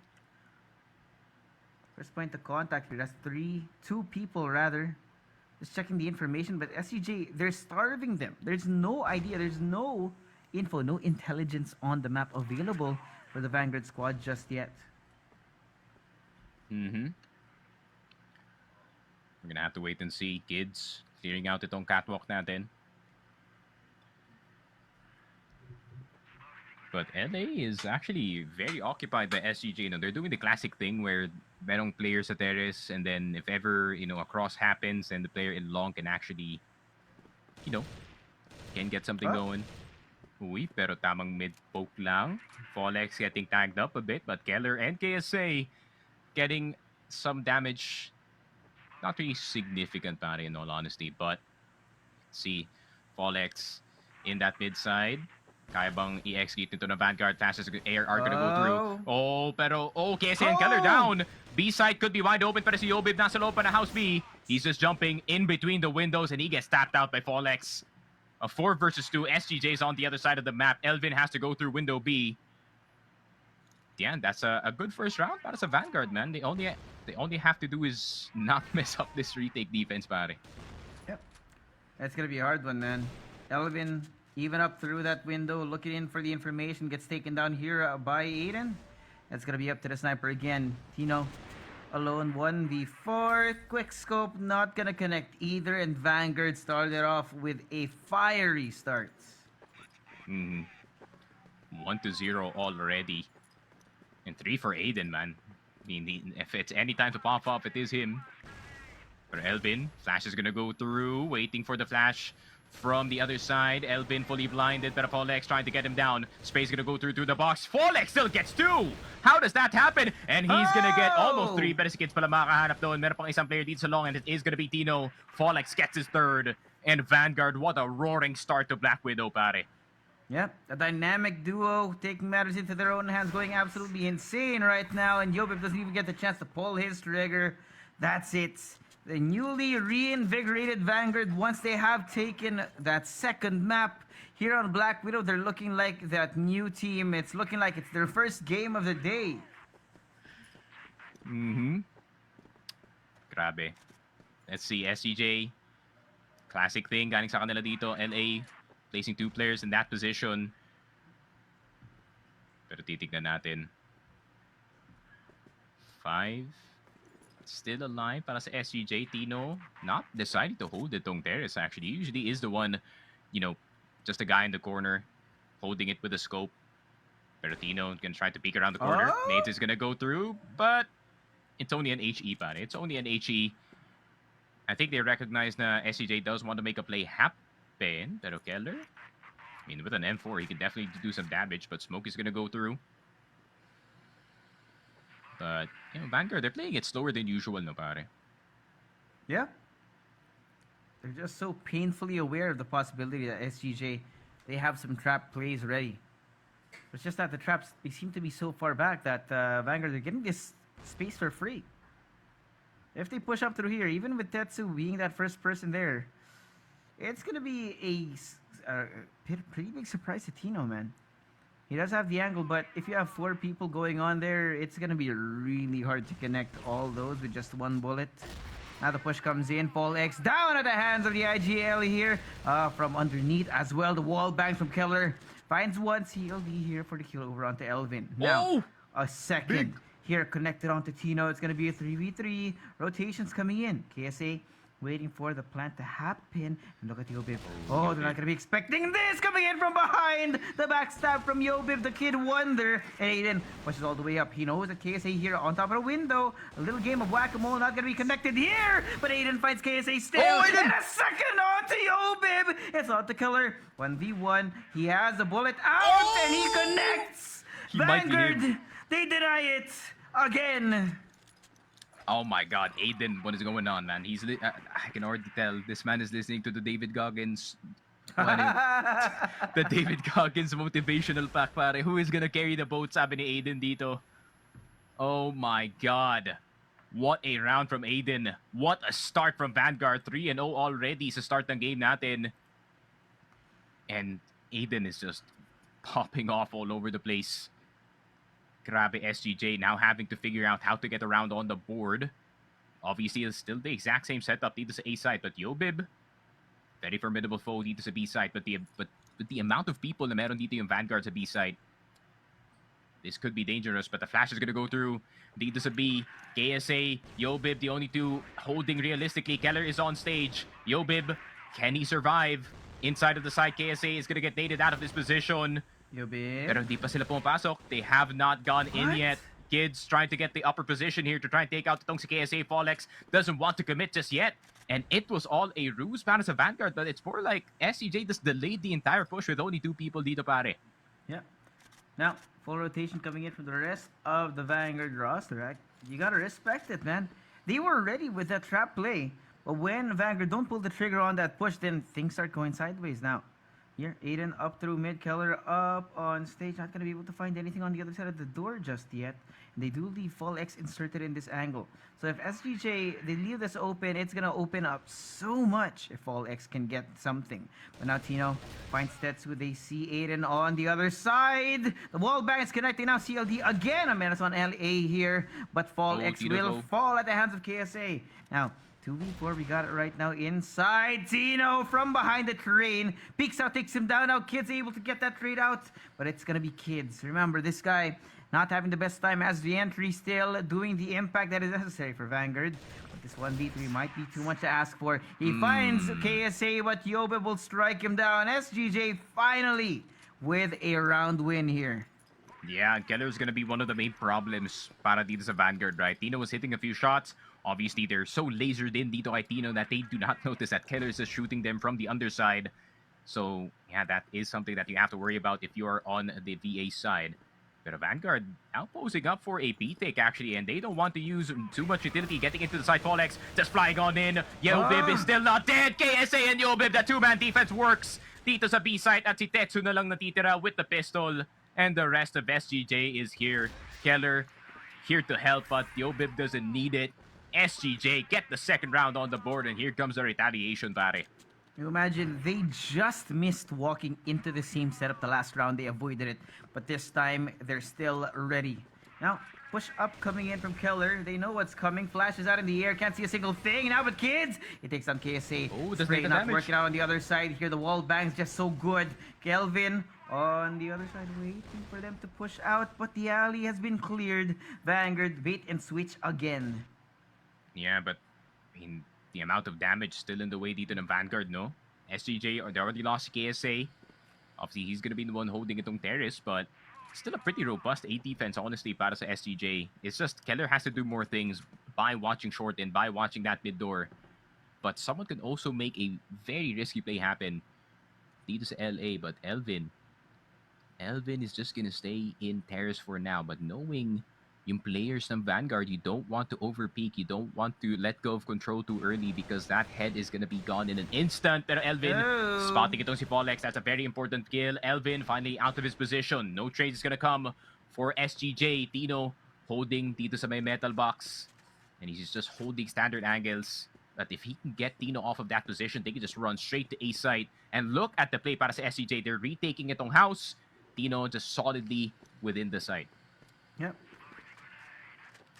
First point of contact here. That's 2 people rather. Just checking the information, but SCJ, they're starving them. There's no idea, there's no info, no intelligence on the map available for the Vanguard squad just yet. We're gonna have to wait and see. Kids clearing out itong catwalk natin. But LA is actually very occupied by SGJ. You know, they're doing the classic thing where merong players sa terrace, and then if ever, you know, a cross happens, then the player in long can actually, you know, can get something going. Uy, pero tamang mid-poke lang. Follex getting tagged up a bit, but Keller and KSA getting some damage. Not really significant, pare, in all honesty, but see, Follex in that mid side. Kaya bang i-execute nito na Vanguard? Fastest AR are gonna go through. Oh, pero, KSA and Keller down. B side could be wide open, pero si Obib nasa loob pa na House B. He's just jumping in between the windows and he gets tapped out by Follex. A 4 versus 2. SGJ's on the other side of the map. Elvin has to go through window B. Yeah, that's a good first round para sa Vanguard, man. They only have to do is not mess up this retake defense, pare. Yep. That's gonna be a hard one, man. Elvin, even up through that window, looking in for the information, gets taken down here by Aiden. That's gonna be up to the sniper again. Tino alone, 1v4. Quick scope, not gonna connect either, and Vanguard started off with a fiery start. 1-0 already. And 3 for Aiden, man. I mean, if it's any time to pop up, it is him. But Elvin, Flash is gonna go through, waiting for the flash from the other side. Elvin fully blinded, but Follex trying to get him down. Space gonna go through the box. Follex still gets 2! How does that happen? And he's gonna get almost 3, pero si Kids pala makahanap doon. Meron pang isang player dito sa long, and it is gonna be Tino. Follex gets his 3rd. And Vanguard, what a roaring start to Black Widow, pare. Yep, a dynamic duo taking matters into their own hands, going absolutely insane right now. And Yobib doesn't even get the chance to pull his trigger. That's it. The newly reinvigorated Vanguard, once they have taken that second map here on Black Widow, they're looking like that new team. It's looking like it's their first game of the day. Grabe. Let's see, SGJ. Classic thing, galing sa kanila dito. LA, placing 2 players in that position. Pero titignan natin. 5. Still alive para sa SGJ. Tino not deciding to hold it tong terrace actually. Usually is the one, you know, just a guy in the corner holding it with a scope. Pero Tino gonna try to peek around the corner. Oh! Nate is gonna go through, but it's only an HE, pare. It's only an HE. I think they recognize na SCJ does want to make a play happen. Pero Keller, I mean, with an M4, he can definitely do some damage, but Smoke is gonna go through. But, you know, Vanguard, they're playing it slower than usual, no, pare? Yeah. They're just so painfully aware of the possibility that SGJ, they have some trap plays ready. It's just that the traps, they seem to be so far back that Vanguard, they're getting this space for free. If they push up through here, even with Tetsu being that first person there, it's going to be a pretty big surprise to Tino, man. He does have the angle, but if you have 4 people going on there, it's going to be really hard to connect all those with just 1 bullet. Now the push comes in. Paul X down at the hands of the IGL here. From underneath as well. The wall bang from Keller. Finds 1 CLD here for the kill over onto Elvin. Now, a second here connected onto Tino. It's going to be a 3v3. Rotations coming in. KSA waiting for the plant to happen. And look at Yobib. Oh, they're not going to be expecting this coming in from behind. The backstab from Yobib, the Kid Wonder. And Aiden pushes all the way up. He knows that KSA here on top of the window. A little game of whack-a-mole not going to be connected here. But Aiden fights KSA still. And a second onto Yobib. It's on the killer. 1v1. He has the bullet out and he connects. Vanguard, they deny it again. Oh my God, Aiden, what is going on, man? I can already tell this man is listening to the David Goggins, the David Goggins motivational pack, pare. Who is gonna carry the boat? Sabi ni Aiden dito. Oh my God, what a round from Aiden! What a start from Vanguard, 3-0 already sa start ng game natin. And Aiden is just popping off all over the place. Grabe, SGJ now having to figure out how to get around on the board. Obviously, it's still the exact same setup dito sa A side, but Yobib, very formidable foe dito sa B side. But the amount of people na meron dito yung Vanguard sa B side, this could be dangerous. But the flash is gonna go through dito sa B. KSA, Yobib, the only 2 holding realistically. Keller is on stage. Yobib, can he survive? Inside of the side, KSA is gonna get naded out of this position. Yobib. Pero hindi pa sila pumapasok. They have not gone in yet. Kids trying to get the upper position here to try and take out itong si KSA. Folex doesn't want to commit just yet. And it was all a ruse para sa Vanguard, but it's more like SCJ just delayed the entire push with only 2 people dito, pare. Yeah. Now, full rotation coming in from the rest of the Vanguard roster. Right? You gotta respect it, man. They were ready with that trap play. But when Vanguard don't pull the trigger on that push, then things start going sideways now. Here, Aiden up through mid, Keller up on stage. Not going to be able to find anything on the other side of the door just yet. And they do leave Fall X inserted in this angle. So if SGJ, they leave this open, it's going to open up so much if Fall X can get something. But now Tino finds Tetsu. They see Aiden on the other side. The wall bang is connecting now. CLD again. A menace on LA here. But Fall X will fall at the hands of KSA. Now, 2v4, we got it right now inside. Tino from behind the train. Peeks out, takes him down. Now Kid's able to get that trade out. But it's going to be Kids. Remember, this guy not having the best time as the entry, still doing the impact that is necessary for Vanguard. But this 1v3 might be too much to ask for. He finds KSA, but Yobe will strike him down. SGJ finally with a round win here. Yeah, Keller's gonna be one of the main problems para dito sa Vanguard, right? Tino was hitting a few shots. Obviously, they're so lasered in dito kay Tino that they do not notice that Keller is just shooting them from the underside. So, yeah, that is something that you have to worry about if you are on the VA side. But Vanguard outposing up for a B-take, actually, and they don't want to use too much utility getting into the side. Folex just flying on in. Yobib is still not dead. KSA and Yobib, the 2-man defense works dito sa B-side at si Tetsu na lang natitira with the pistol. And the rest of SGJ is here. Keller here to help, but Yobib doesn't need it. SGJ get the second round on the board, and here comes the retaliation, pare. You imagine they just missed walking into the same setup the last round. They avoided it, but this time they're still ready. Now, push up coming in from Keller. They know what's coming. Flash is out in the air. Can't see a single thing now, but kids, it takes on KSA. Oh, doesn't Spray make the not damage. working out on the other side. Here the wall bangs just so good. Kelvin on the other side waiting for them to push out, but the alley has been cleared. VNGRD bait and switch again. Yeah, but I mean, the amount of damage still in the way dito ng Vanguard, no? SGJ, they already lost KSA. Obviously, he's gonna be the one holding itong terrace, but still a pretty robust A defense, honestly, para sa SGJ. It's just Keller has to do more things by watching short and by watching that mid door. But someone can also make a very risky play happen dito sa LA, but Elvin is just gonna stay in terrace for now, but knowing yung players ng Vanguard, you don't want to overpeak, you don't want to let go of control too early because that head is gonna be gone in an instant. Pero Elvin, Oh. spotting itong si Polex, that's a very important kill. Elvin finally out of his position. No trade is gonna come for SGJ. Tino holding dito sa may metal box. And he's just holding standard angles. But if he can get Tino off of that position, they can just run straight to A site. And look at the play para sa SGJ. They're retaking itong house. Tino just solidly within the site. Yep.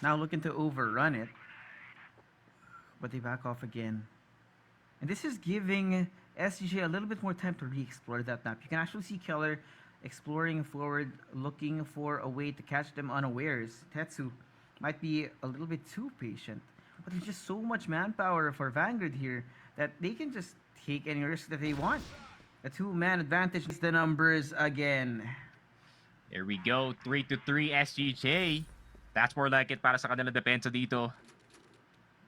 Now looking to overrun it. But they back off again. And this is giving SGJ a little bit more time to re-explore that map. You can actually see Keller exploring forward, looking for a way to catch them unawares. Tetsu might be a little bit too patient. But there's just so much manpower for Vanguard here that they can just take any risk that they want. A two-man advantage is the numbers again. There we go. 3-3 SGJ. That's more like it para sa kanila depensa dito.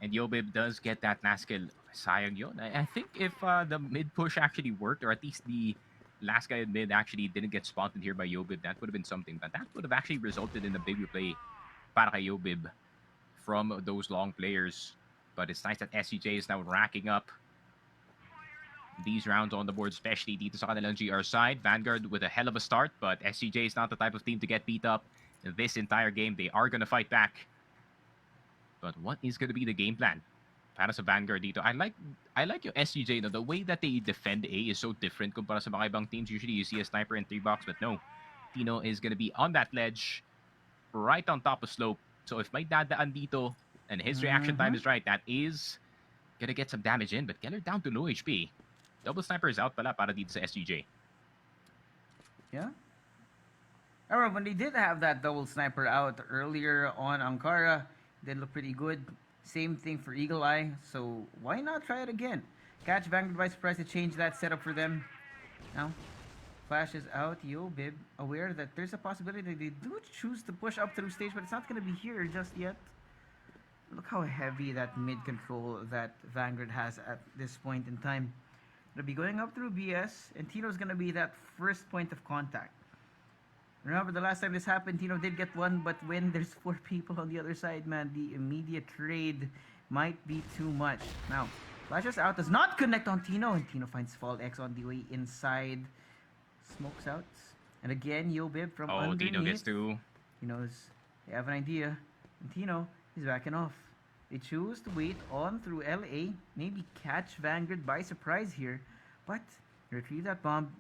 And Yobib does get that last kill. Sayang yun. I think if the mid push actually worked, or at least the last guy in mid actually didn't get spotted here by Yobib, that would have been something. But that would have actually resulted in a big replay para kay Yobib from those long players. But it's nice that SCJ is now racking up these rounds on the board, especially dito sa kanilang GR side. Vanguard with a hell of a start, but SCJ is not the type of team to get beat up this entire game. They are going to fight back. But what is going to be the game plan para sa Vanguard dito? I like your SCJ, no? The way that they defend A is so different kumpara sa mga ibang teams. Usually you see a sniper in 3 box, but no. Tino is going to be on that ledge right on top of slope. So if may dadaan dito and his reaction time is right, that is going to get some damage in. But Keller down to low HP. Double sniper is out pala para dito sa SGJ. Yeah. I remember when they did have that double sniper out earlier on Ankara, they look pretty good. Same thing for Eagle Eye, so why not try it again? Catch Vanguard by surprise to change that setup for them. Now, Flash is out. Yobib aware that there's a possibility that they do choose to push up through stage, but it's not going to be here just yet. Look how heavy that mid control that Vanguard has at this point in time. They'll be going up through BS, and Tino's going to be that first point of contact. Remember the last time this happened, Tino did get one, but when there's 4 people on the other side, man, the immediate trade might be too much. Now, Flashes out, does not connect on Tino, and Tino finds Fall X on the way inside. Smokes out. And again, Yobib from underneath. Tino gets to... He knows they have an idea. And Tino is backing off. They choose to wait on through LA, maybe catch Vanguard by surprise here, but retrieve that bomb.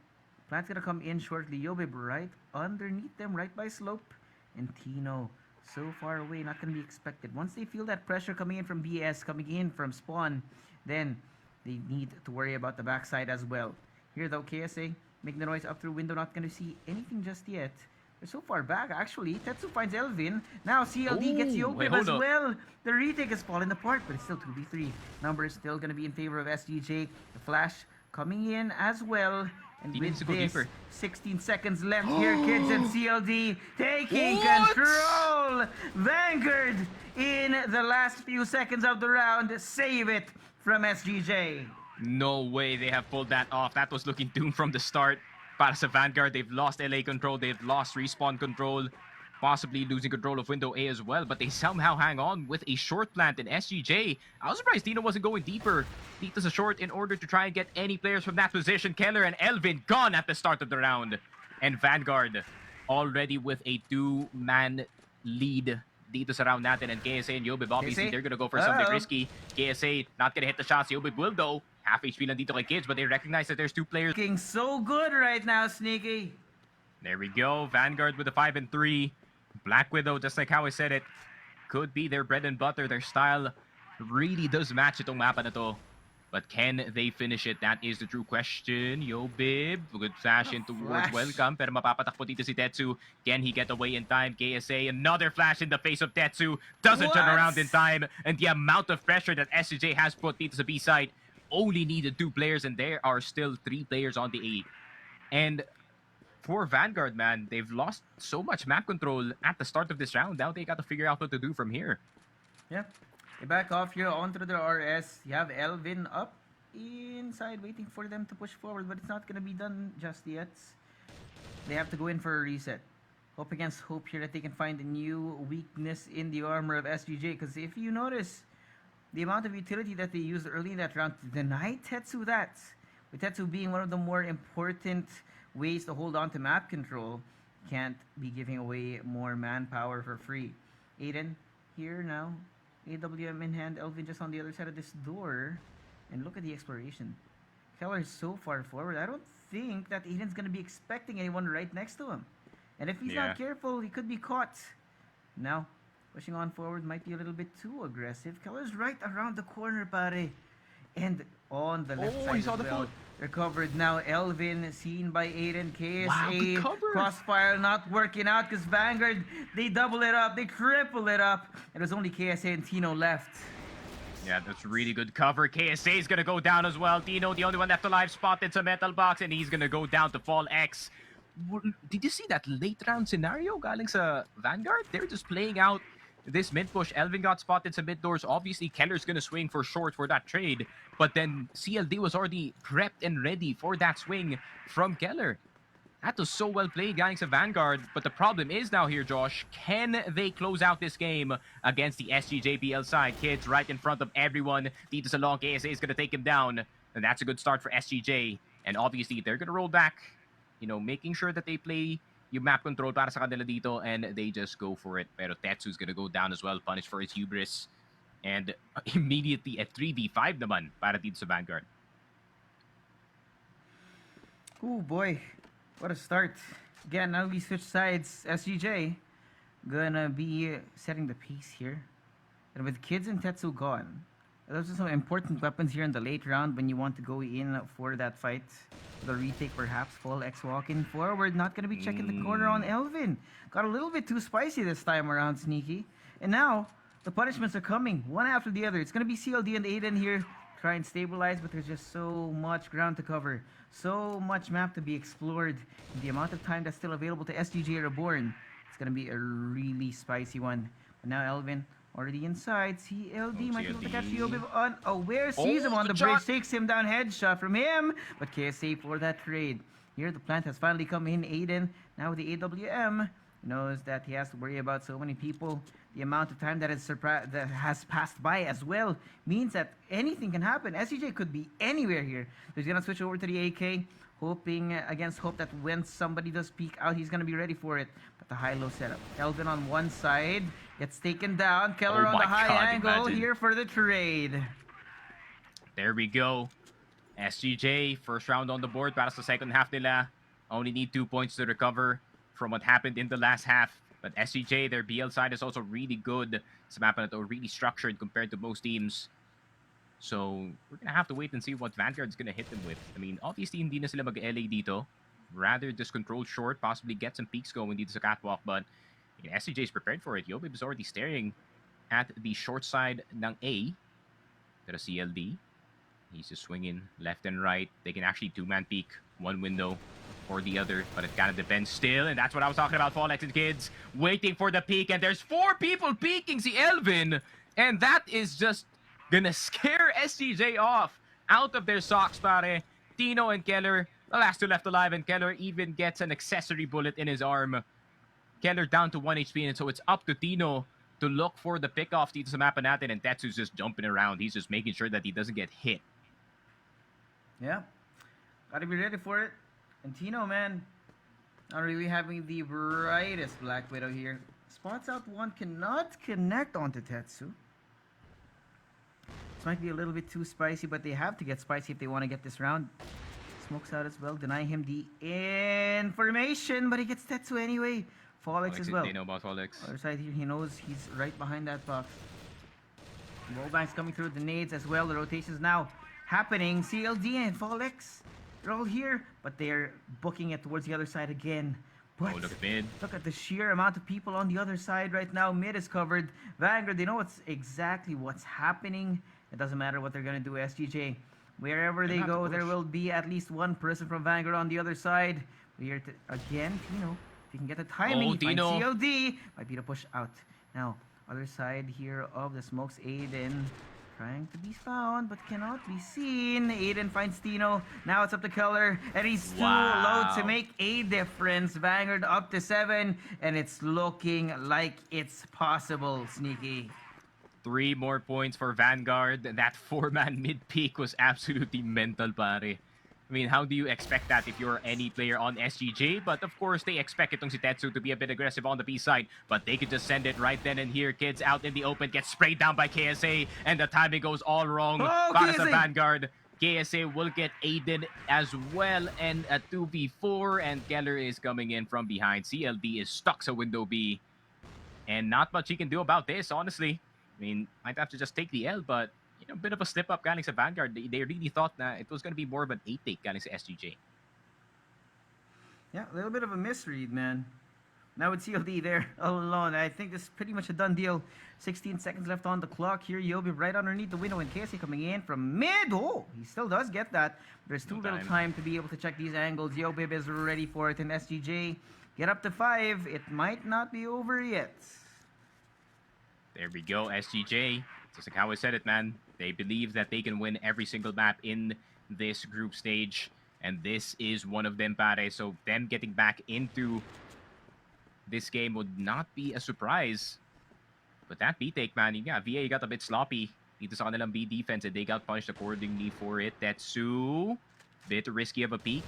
Plant's gonna come in shortly. Yobib right underneath them, right by slope. And Tino, so far away, not gonna be expected. Once they feel that pressure coming in from BS, coming in from spawn, then they need to worry about the backside as well. Here though, KSA, making the noise up through window, not gonna see anything just yet. They're so far back, actually. Tetsu finds Elvin. Now CLD gets Yobib as well. The retake has fallen apart, but it's still 2v3. Number is still gonna be in favor of SGJ. The flash coming in as well. And with this, 16 seconds left here, kids, and CLD taking control. Vanguard in the last few seconds of the round. Save it from SGJ. No way they have pulled that off. That was looking doomed from the start. Para sa Vanguard, they've lost LA control, they've lost respawn control, possibly losing control of window A as well, but they somehow hang on with a short plant in SGJ. I was surprised Tino wasn't going deeper. Tito's a short in order to try and get any players from that position. Keller and Elvin gone at the start of the round. And Vanguard already with a 2-man lead dito sa round natin. And KSA and Yobib, obviously, KSA? they're gonna go for something Uh-oh. risky. KSA not gonna hit the shots. Yobib will though. Half HP lang dito kay Kids, but they recognize that there's two players. Looking so good right now, Sneaky. There we go. Vanguard with a 5 and 3. Black Widow, just like how I said it, could be their bread and butter. Their style really does match itong mapa na to. But can they finish it? That is the true question. Yo, Bib. Good flash in towards Flash. Welcome. Pero mapapatakbo dito si Tetsu. Can he get away in time? KSA, another flash in the face of Tetsu. Doesn't turn What? around in time. And the amount of pressure that SGJ has put dito sa B side only needed 2 players. And there are still 3 players on the A. And for Vanguard, man, they've lost so much map control at the start of this round. Now they got to figure out what to do from here. Yeah. They back off here onto the RS. You have Elvin up inside waiting for them to push forward, but it's not going to be done just yet. They have to go in for a reset. Hope against hope here that they can find a new weakness in the armor of SGJ, because if you notice, the amount of utility that they used early in that round to deny Tetsu that, with Tetsu being one of the more important ways to hold on to map control, can't be giving away more manpower for free. Aiden, here now, AWM in hand, Elvin just on the other side of this door. And look at the exploration. Keller is so far forward. I don't think that Aiden's going to be expecting anyone right next to him. And if he's not careful, he could be caught. Now, pushing on forward might be a little bit too aggressive. Keller's right around the corner, pare. And on the left side he saw as the well. foot. Recovered now. Elvin seen by Aiden. KSA. Wow, good cover. Crossfire not working out because Vanguard, they double it up. They triple it up. It was only KSA and Tino left. Yeah, that's really good cover. KSA is gonna go down as well. Tino, the only one left alive, spotted some metal box, and he's gonna go down to Fall X. Did you see that late round scenario galing sa Vanguard? They're just playing out this mid push. Elvin got spotted some mid doors. Obviously, Keller's gonna swing for short for that trade, but then CLD was already prepped and ready for that swing from Keller. That was so well played galing sa Vanguard, but the problem is now here, Josh, can they close out this game against the SGJPL side? Kids right in front of everyone. Dito sa long, KSA is gonna take him down, and that's a good start for SGJ. And obviously, they're gonna roll back, you know, making sure that they play yung map control para sa kanila dito, and they just go for it. Pero Tetsu's gonna go down as well, punished for his hubris. And immediately a 3v5 naman para dito sa Vanguard. Oh boy, what a start. Again, now we switch sides. SGJ gonna be setting the pace here. And with Kids and Tetsu gone, those are some important weapons here in the late round when you want to go in for that fight. The retake perhaps. Fall X walking forward. Not gonna be checking the corner on Elvin. Got a little bit too spicy this time around, Sneaky. And now, the punishments are coming, one after the other. It's gonna be CLD and Aiden here. Try and stabilize, but there's just so much ground to cover. So much map to be explored. The amount of time that's still available to SGJ Reborn, it's gonna be a really spicy one. But now Elvin already inside. CLD might be able to catch Yobi unaware. Sees him on the bridge, takes him down. Headshot from him, but KSA for that trade. Here the plant has finally come in. Aiden now with the AWM knows that he has to worry about so many people. The amount of time that has passed by as well means that anything can happen. SCJ could be anywhere here. So he's gonna switch over to the AK, hoping against hope that when somebody does peek out, he's gonna be ready for it. But the high-low setup. Elvin on one side gets taken down. Keller on the high angle here for the trade. There we go. SGJ, first round on the board para sa second half nila. Only need 2 points to recover from what happened in the last half. But SGJ, their BL side is also really good. Sa mapa na to, really structured compared to most teams. So, we're gonna have to wait and see what Vanguard's gonna hit them with. I mean, obviously, hindi na sila mag-LA dito. Rather just control short, possibly get some peaks going dito sa catwalk. But SGJ is prepared for it. Yobib is already staring at the short side ng A. Pero CLD, he's just swinging left and right. They can actually two-man peek one window or the other, but it kind of depends still, and that's what I was talking about. Fallex and Kids waiting for the peek, and there's 4 people peeking si Elvin, and that is just gonna scare SGJ off out of their socks, pare. Tino and Keller, the last 2 left alive, and Keller even gets an accessory bullet in his arm. Keller down to 1 HP, and so it's up to Tino to look for the pick-off dito sa mapa natin, and Tetsu's just jumping around. He's just making sure that he doesn't get hit. Yeah, gotta be ready for it. And Tino, man, not really having the brightest Black Widow here. Spots out one, cannot connect onto Tetsu. This might be a little bit too spicy, but they have to get spicy if they want to get this round. Smokes out as well, denying him the information, but he gets Tetsu anyway. Folex as well. They know about Folex. Other side here, he knows he's right behind that box. Wallbangs coming through, the nades as well. The rotations now happening. CLD and Folex, they're all here, but they're booking it towards the other side again. But Look at mid. look at the sheer amount of people on the other side right now. Mid is covered. Vanguard, they know exactly what's happening. It doesn't matter what they're going to do, SGJ. Wherever they go, there will be at least one person from Vanguard on the other side. We're again, Tino. If you can get the timing, Tino. CLD might be the push out. Now, other side here of the smokes, Aiden trying to be found but cannot be seen. Aiden finds Tino. Now it's up to Keller, and he's too low to make a difference. Vanguard up to 7, and it's looking like it's possible, Sneaky. 3 more points for Vanguard. That 4-man mid-peak was absolutely mental, pare. I mean, how do you expect that if you're any player on SGJ? But of course, they expect itong si Tetsu to be a bit aggressive on the B side. But they could just send it right then and here. Kids out in the open, get sprayed down by KSA. And the timing goes all wrong. Para sa Vanguard. KSA will get Aiden as well. And a 2v4. And Keller is coming in from behind. CLD is stuck sa window B. And not much he can do about this, honestly. I mean, might have to just take the L, but you know, a bit of a slip up galing sa Vanguard. They really thought that it was going to be more of an 8-take galing sa SGJ. Yeah, a little bit of a misread, man. Now with CLD there all alone, I think this is pretty much a done deal. 16 seconds left on the clock here. Yobi right underneath the window, and KSA coming in from mid. Oh, he still does get that. There's too little time to be able to check these angles. Yobi is ready for it, and SGJ get up to 5. It might not be over yet. There we go, SGJ. Just like how I said it, man. They believe that they can win every single map in this group stage. And this is one of them, pare. So them getting back into this game would not be a surprise. But that B-take, man, yeah, VA got a bit sloppy dito sa kanilang B defense, and they got punished accordingly for it. Tetsu, bit risky of a peek.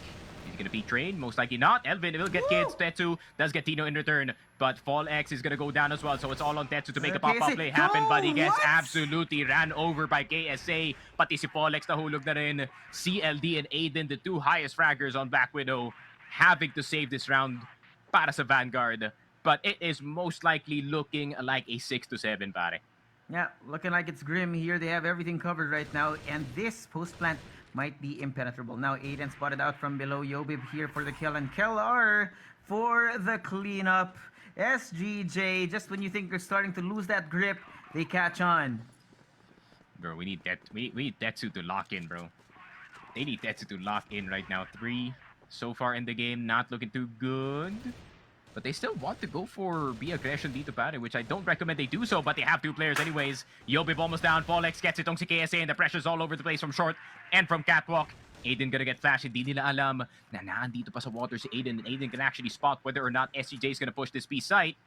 He's gonna be trained, most likely not. Elvin will get kids. Tetsu does get Tino in return, but Fall X is gonna go down as well, so it's all on Tetsu to make a pop-up play happen, but he gets absolutely ran over by KSA. Pati si Fall X nahulog na rin. CLD and Aiden, the 2 highest fraggers on Black Widow, having to save this round para sa Vanguard. But it is most likely looking like a 6-7, pare. Yeah, looking like it's grim here. They have everything covered right now, and this post-plant might be impenetrable. Now Aiden spotted out from below. Yobib here for the kill, and Kellar for the cleanup. SGJ, just when you think they're starting to lose that grip, they catch on. Bro, we need Tetsu to lock in, bro. They need Tetsu to lock in right now. 3 so far in the game, not looking too good. But they still want to go for B-aggression dito, pare, which I don't recommend they do so, but they have 2 players anyways. Yobib almost down. Folex gets itong si KSA, and the pressure's all over the place from short and from catwalk. Aiden gonna get flashed. Hindi nila alam na naandito pa sa water si Aiden, and Aiden can actually spot whether or not SCJ is gonna push this B site.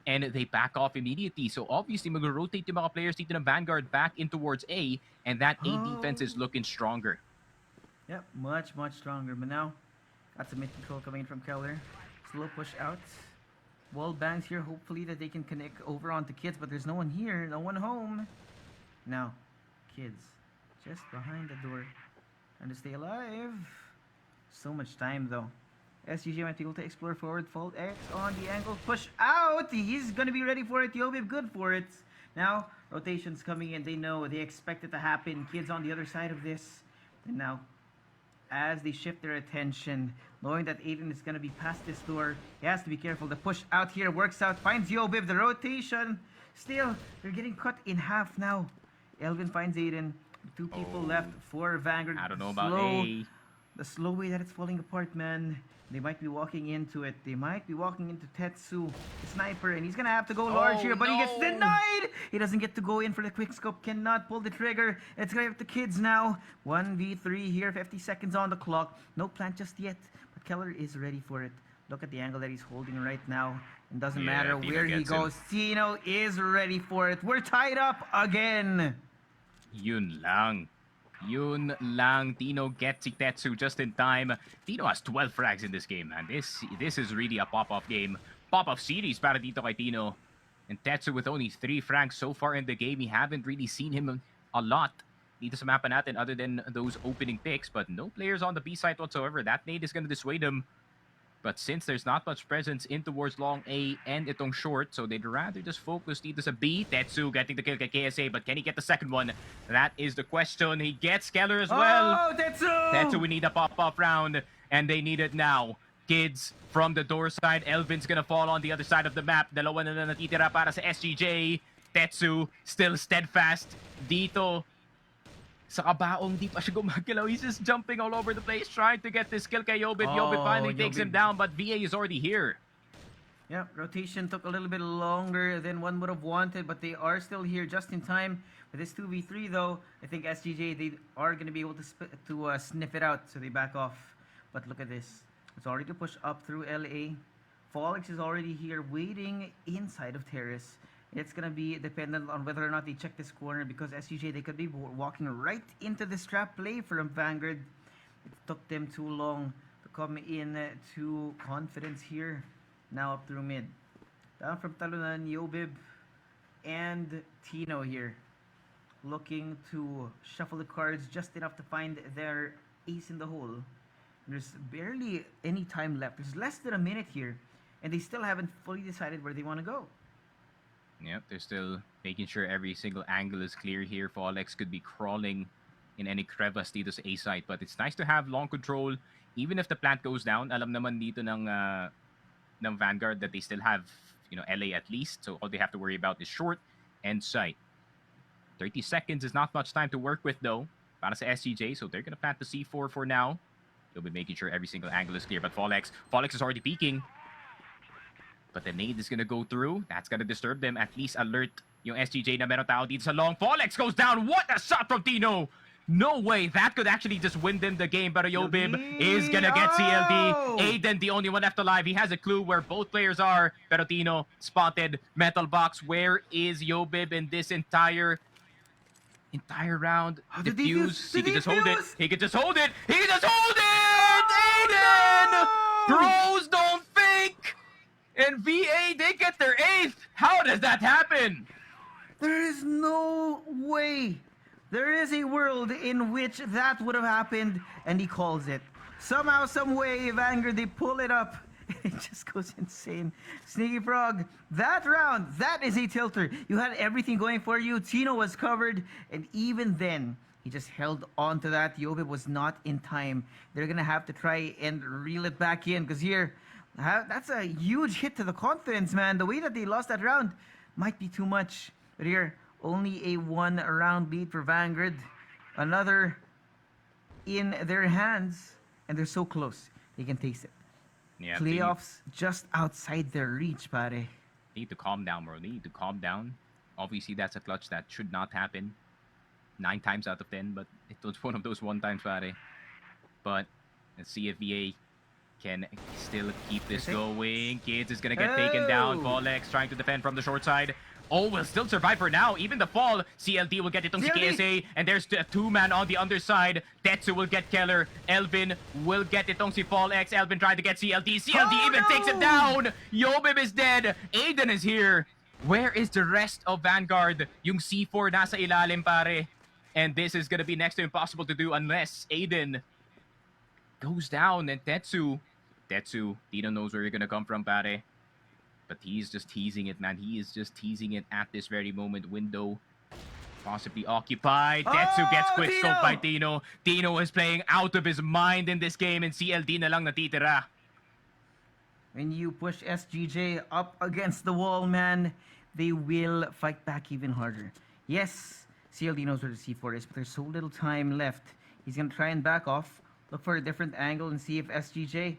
And they back off immediately. So obviously, mag-rotate yung mga players dito ng Vanguard back in towards A, and that A defense is looking stronger. Yep, much stronger. But now, got some mid-control coming in from Keller. Slow push out. Wall bangs here, hopefully that they can connect over onto Kids, but there's no one here, no one home. Now, Kids, just behind the door. Trying to stay alive. So much time though. SGJ might be able to explore forward. Fold X on the angle. Push out. He's going to be ready for it. Yobib good for it. Now, rotations coming in. They know. They expect it to happen. Kids on the other side of this. And now, as they shift their attention, knowing that Aiden is going to be past this door, he has to be careful. The push out here works out. Finds Yobib. The rotation. Still, they're getting cut in half now. Elvin finds Aiden. 2 people left for Vanguard. I don't know about A. The slow way that it's falling apart, man. They might be walking into it. They might be walking into Tetsu, the sniper, and he's gonna have to go large here, but he gets denied! He doesn't get to go in for the quick scope, cannot pull the trigger. It's gonna have the Kids now. 1v3 here, 50 seconds on the clock. No plant just yet, but Keller is ready for it. Look at the angle that he's holding right now. It doesn't matter where he goes. Tino is ready for it. We're tied up again. Yun lang. Yun lang. Tino gets si Tetsu just in time. Tino has 12 frags in this game, man. This is really a pop-off game pop-off series para dito kay Tino. And Tetsu with only 3 francs so far in the game. We haven't really seen him a lot dito sa mapa natin other than those opening picks. But no players on the B side whatsoever. That nade is going to dissuade him. But since there's not much presence in towards long A and itong short, so they'd rather just focus dito sa B. Tetsu getting the kill kay KSA, but can he get the second one? That is the question. He gets Keller as well. Oh, Tetsu! Tetsu, we need a pop-off round, and they need it now. Kids from the door side. Elvin's gonna fall on the other side of the map. Dalawa na natitira para sa SGJ. Tetsu still steadfast dito sa kabaong. Di pa siya gumagalaw. He's just jumping all over the place trying to get this kill kay Yobib. Yobib finally takes him down, but VA is already here. Yeah, rotation took a little bit longer than one would have wanted, but they are still here just in time. With this 2v3 though, I think SGJ, they are going to be able to sniff it out, so they back off. But look at this. It's already pushed up through LA. Folix is already here waiting inside of Terrace. It's going to be dependent on whether or not they check this corner, because SGJ, they could be walking right into this trap play from VNGRD. It took them too long to come in to confidence here. Now up through mid. Down from Talunan, Yobib and Tino here. Looking to shuffle the cards just enough to find their ace in the hole. There's barely any time left. There's less than a minute here, and they still haven't fully decided where they want to go. Yep, they're still making sure every single angle is clear here. Folix could be crawling in any crevice dito sa A site, but it's nice to have long control. Even if the plant goes down, alam naman dito ng VNGRD that they still have, LA at least. So all they have to worry about is short and sight. 30 seconds is not much time to work with though para sa SGJ, so they're gonna plant the C4 for now. They'll be making sure every single angle is clear, but Folix is already peeking. But the nade is gonna go through. That's gonna disturb them. At least alert yung SGJ na meron tao dito sa long. Folix goes down. What a shot from Tino! No way. That could actually just win them the game. But Yobib is gonna get CLD. Aiden, the only one left alive. He has a clue where both players are. Pero Tino spotted. Metal box. Where is Yobib in this entire round? Defuse. He can just hold it. He can just hold it. He can just hold it! Aiden! Pros don't fake! And VA, they get their 8th. How does that happen? There is no way. There is a world in which that would have happened, and he calls it. Somehow, some way, VNGRD, they pull it up. It just goes insane. Sneaky Frog, that round, that is a tilter. You had everything going for you. Tino was covered, and even then, he just held on to that. Yobib was not in time. They're going to have to try and reel it back in, because here, that's a huge hit to the confidence, man. The way that they lost that round might be too much. But here, only a 1-round lead for VNGRD. Another in their hands, and they're so close. They can taste it. Yeah, Playoffs just outside their reach, pare. They need to calm down, bro. They need to calm down. Obviously, that's a clutch that should not happen 9 times out of 10, but it was one of those one times, pare. But let's see if VA can still keep this going. Kids is gonna get taken down. Folix trying to defend from the short side. Oh, will still survive for now. Even the fall, CLD will get itong si KSA. And there's a 2-man on the underside. Tetsu will get Keller. Elvin will get itong si Folix. Elvin trying to get CLD. CLD takes him down. Yobib is dead. Aiden is here. Where is the rest of VNGRD? Yung C4 nasa ilalim, pare. And this is gonna be next to impossible to do unless Aiden goes down. And Tetsu, Tino knows where you're gonna come from, pare. But he's just teasing it, man. He is just teasing it at this very moment. Window possibly occupied. Tetsu gets quick scope by Tino. Tino is playing out of his mind in this game, and CLD na lang natitira. When you push SGJ up against the wall, man, they will fight back even harder. Yes, CLD knows where the C4 is, but there's so little time left. He's going to try and back off, look for a different angle, and see if SGJ,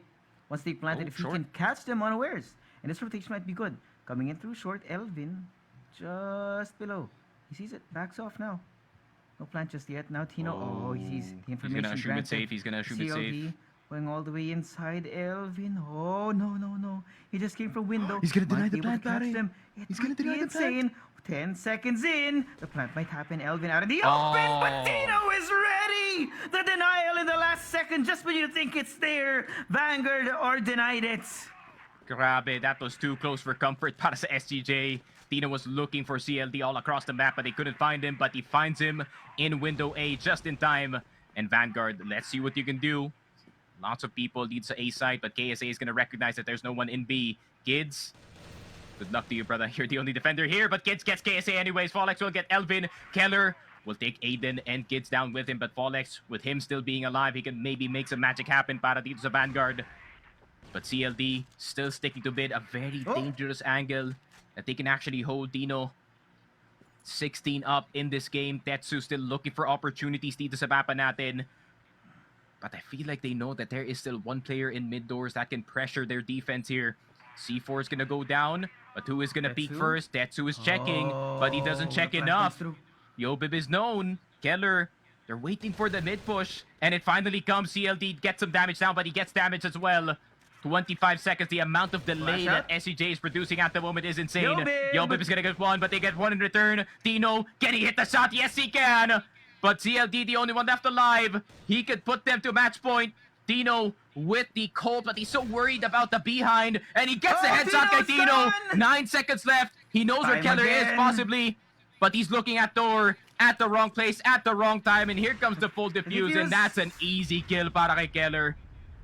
once they plant it, if he can catch them unawares. And this rotation might be good. Coming in through short, Elvin, just below. He sees it, backs off now. No plant just yet. Now Tino, he sees the information. He's gonna assume it's safe. He's gonna assume it's safe. Going all the way inside Elvin. Oh, no. He just came from window. He's gonna deny the plant, catch them. He's gonna deny the plant. 10 seconds in. The plant might happen. Elvin out in the open, but Tino is ready. The denial in the last second, just when you think it's there. VNGRD are denied it. Grabe, that was too close for comfort para sa SGJ. Tino was looking for CLD all across the map, but they couldn't find him. But he finds him in window A just in time. And Vanguard, let's see what you can do. Lots of people lead to A side, but KSA is going to recognize that there's no one in B. Kids, good luck to you, brother. You're the only defender here, but Kids gets KSA anyways. Folex will get Elvin. Keller will take Aiden and Kids down with him, but Folex, with him still being alive, he can maybe make some magic happen para dito sa Vanguard. But CLD still sticking to mid, a very dangerous angle that they can actually hold Dino. 16 up in this game. Tetsu still looking for opportunities dito sa mapa natin. But I feel like they know that there is still one player in mid doors that can pressure their defense here. C4 is gonna go down, but who is gonna peek first? Tetsu is checking, but he doesn't check enough. Yobib is known. Keller, they're waiting for the mid push, and it finally comes. CLD gets some damage down, but he gets damage as well. 25 seconds, the amount of delay that SCJ is producing at the moment is insane. Yobib is gonna get one, but they get one in return. Dino, can he hit the shot? Yes, he can! But CLD, the only one left alive. He could put them to match point. Dino with the Colt, but he's so worried about the behind, and he gets the headshot by Dino. 9 seconds left. He knows where Keller is, possibly, but he's looking at door at the wrong place, at the wrong time, and here comes the full defuse, and that's an easy kill para kay Keller.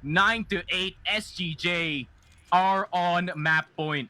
9-8, SGJ are on map point.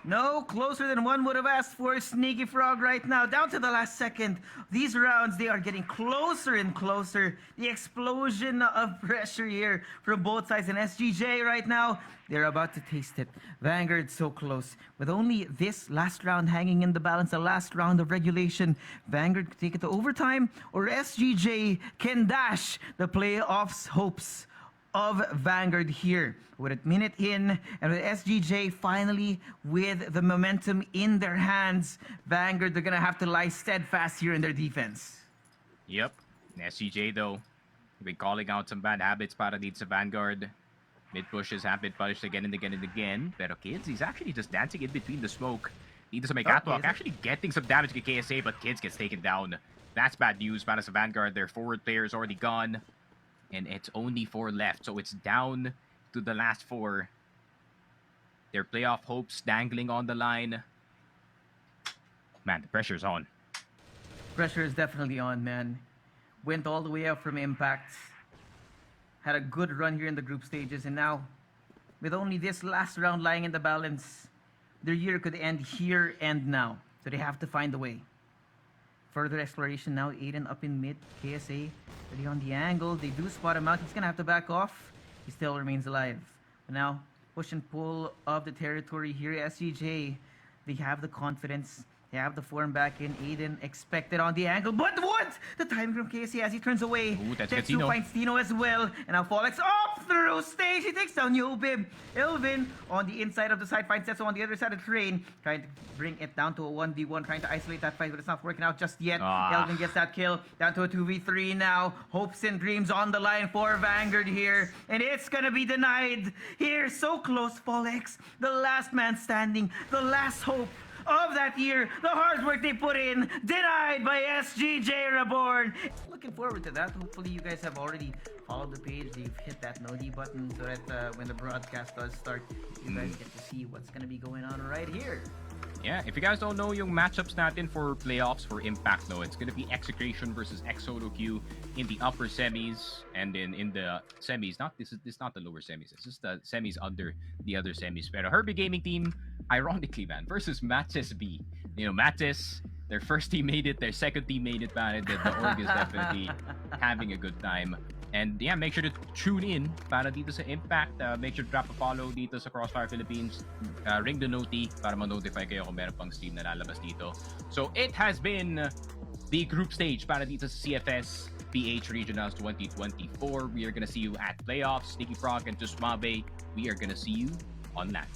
No closer than one would have asked for. Sneaky Frog right now, down to the last second. These rounds, they are getting closer and closer. The explosion of pressure here from both sides. And SGJ right now, they're about to taste it. Vanguard so close. With only this last round hanging in the balance, the last round of regulation, Vanguard could take it to overtime, or SGJ can dash the playoffs hopes of Vanguard here. With a minute in, and with SGJ finally with the momentum in their hands, Vanguard, they're gonna have to lie steadfast here in their defense. Yep. SGJ though, been calling out some bad habits para dito sa Vanguard. Mid pushes have been punished again and again and again. Pero Kids, he's actually just dancing in between the smoke. Dito sa may catwalk, actually getting some damage to KSA, but Kids gets taken down. That's bad news para sa Vanguard. Their forward player is already gone. And it's only 4 left, so it's down to the last 4. Their playoff hopes dangling on the line. Man, the pressure's on. Pressure is definitely on, man. Went all the way up from Impact. Had a good run here in the group stages, and now, with only this last round lying in the balance, their year could end here and now. So they have to find a way. Further exploration now. Aiden up in mid. KSA ready on the angle. They do spot him out. He's gonna have to back off. He still remains alive. But now, push and pull of the territory here. SGJ, they have the confidence. They have the form back in. Aiden expected on the angle. But what? The timing from KSA as he turns away. Tetsu finds Tino as well. And now Folex off through stage. He takes down Yobib. Elvin on the inside of the side finds Tetsu on the other side of the train. Trying to bring it down to a 1v1. Trying to isolate that fight, but it's not working out just yet. Elvin gets that kill. Down to a 2v3 now. Hopes and dreams on the line for Vanguard here. And it's gonna be denied here. So close, Folex. The last man standing. The last hope of that year, the hard work they put in, denied by SGJ REBORN. Looking forward to that. Hopefully you guys have already followed the page. You've hit that noti button so that when the broadcast does start, you guys get to see what's gonna be going on right here. Yeah, if you guys don't know yung matchups natin for playoffs for Impact, no, it's gonna be Execration versus X-Solo Q in the upper semis, and then in the semis, this is not the lower semis, it's just the semis under the other semis. Pero Herbie Gaming team, ironically, man, versus Matches B. You know, Matches, their first team made it, their second team made it, man. The org is definitely having a good time. And yeah, make sure to tune in para dito sa Impact. Make sure to drop a follow dito sa Crossfire Philippines. Ring the noti para ma-notify kayo kung meron pang stream na lalabas dito. So it has been the group stage para dito sa CFS/PH Regionals 2024. We are gonna see you at playoffs. Sneaky Frog and Tusmabe. We are gonna see you on that.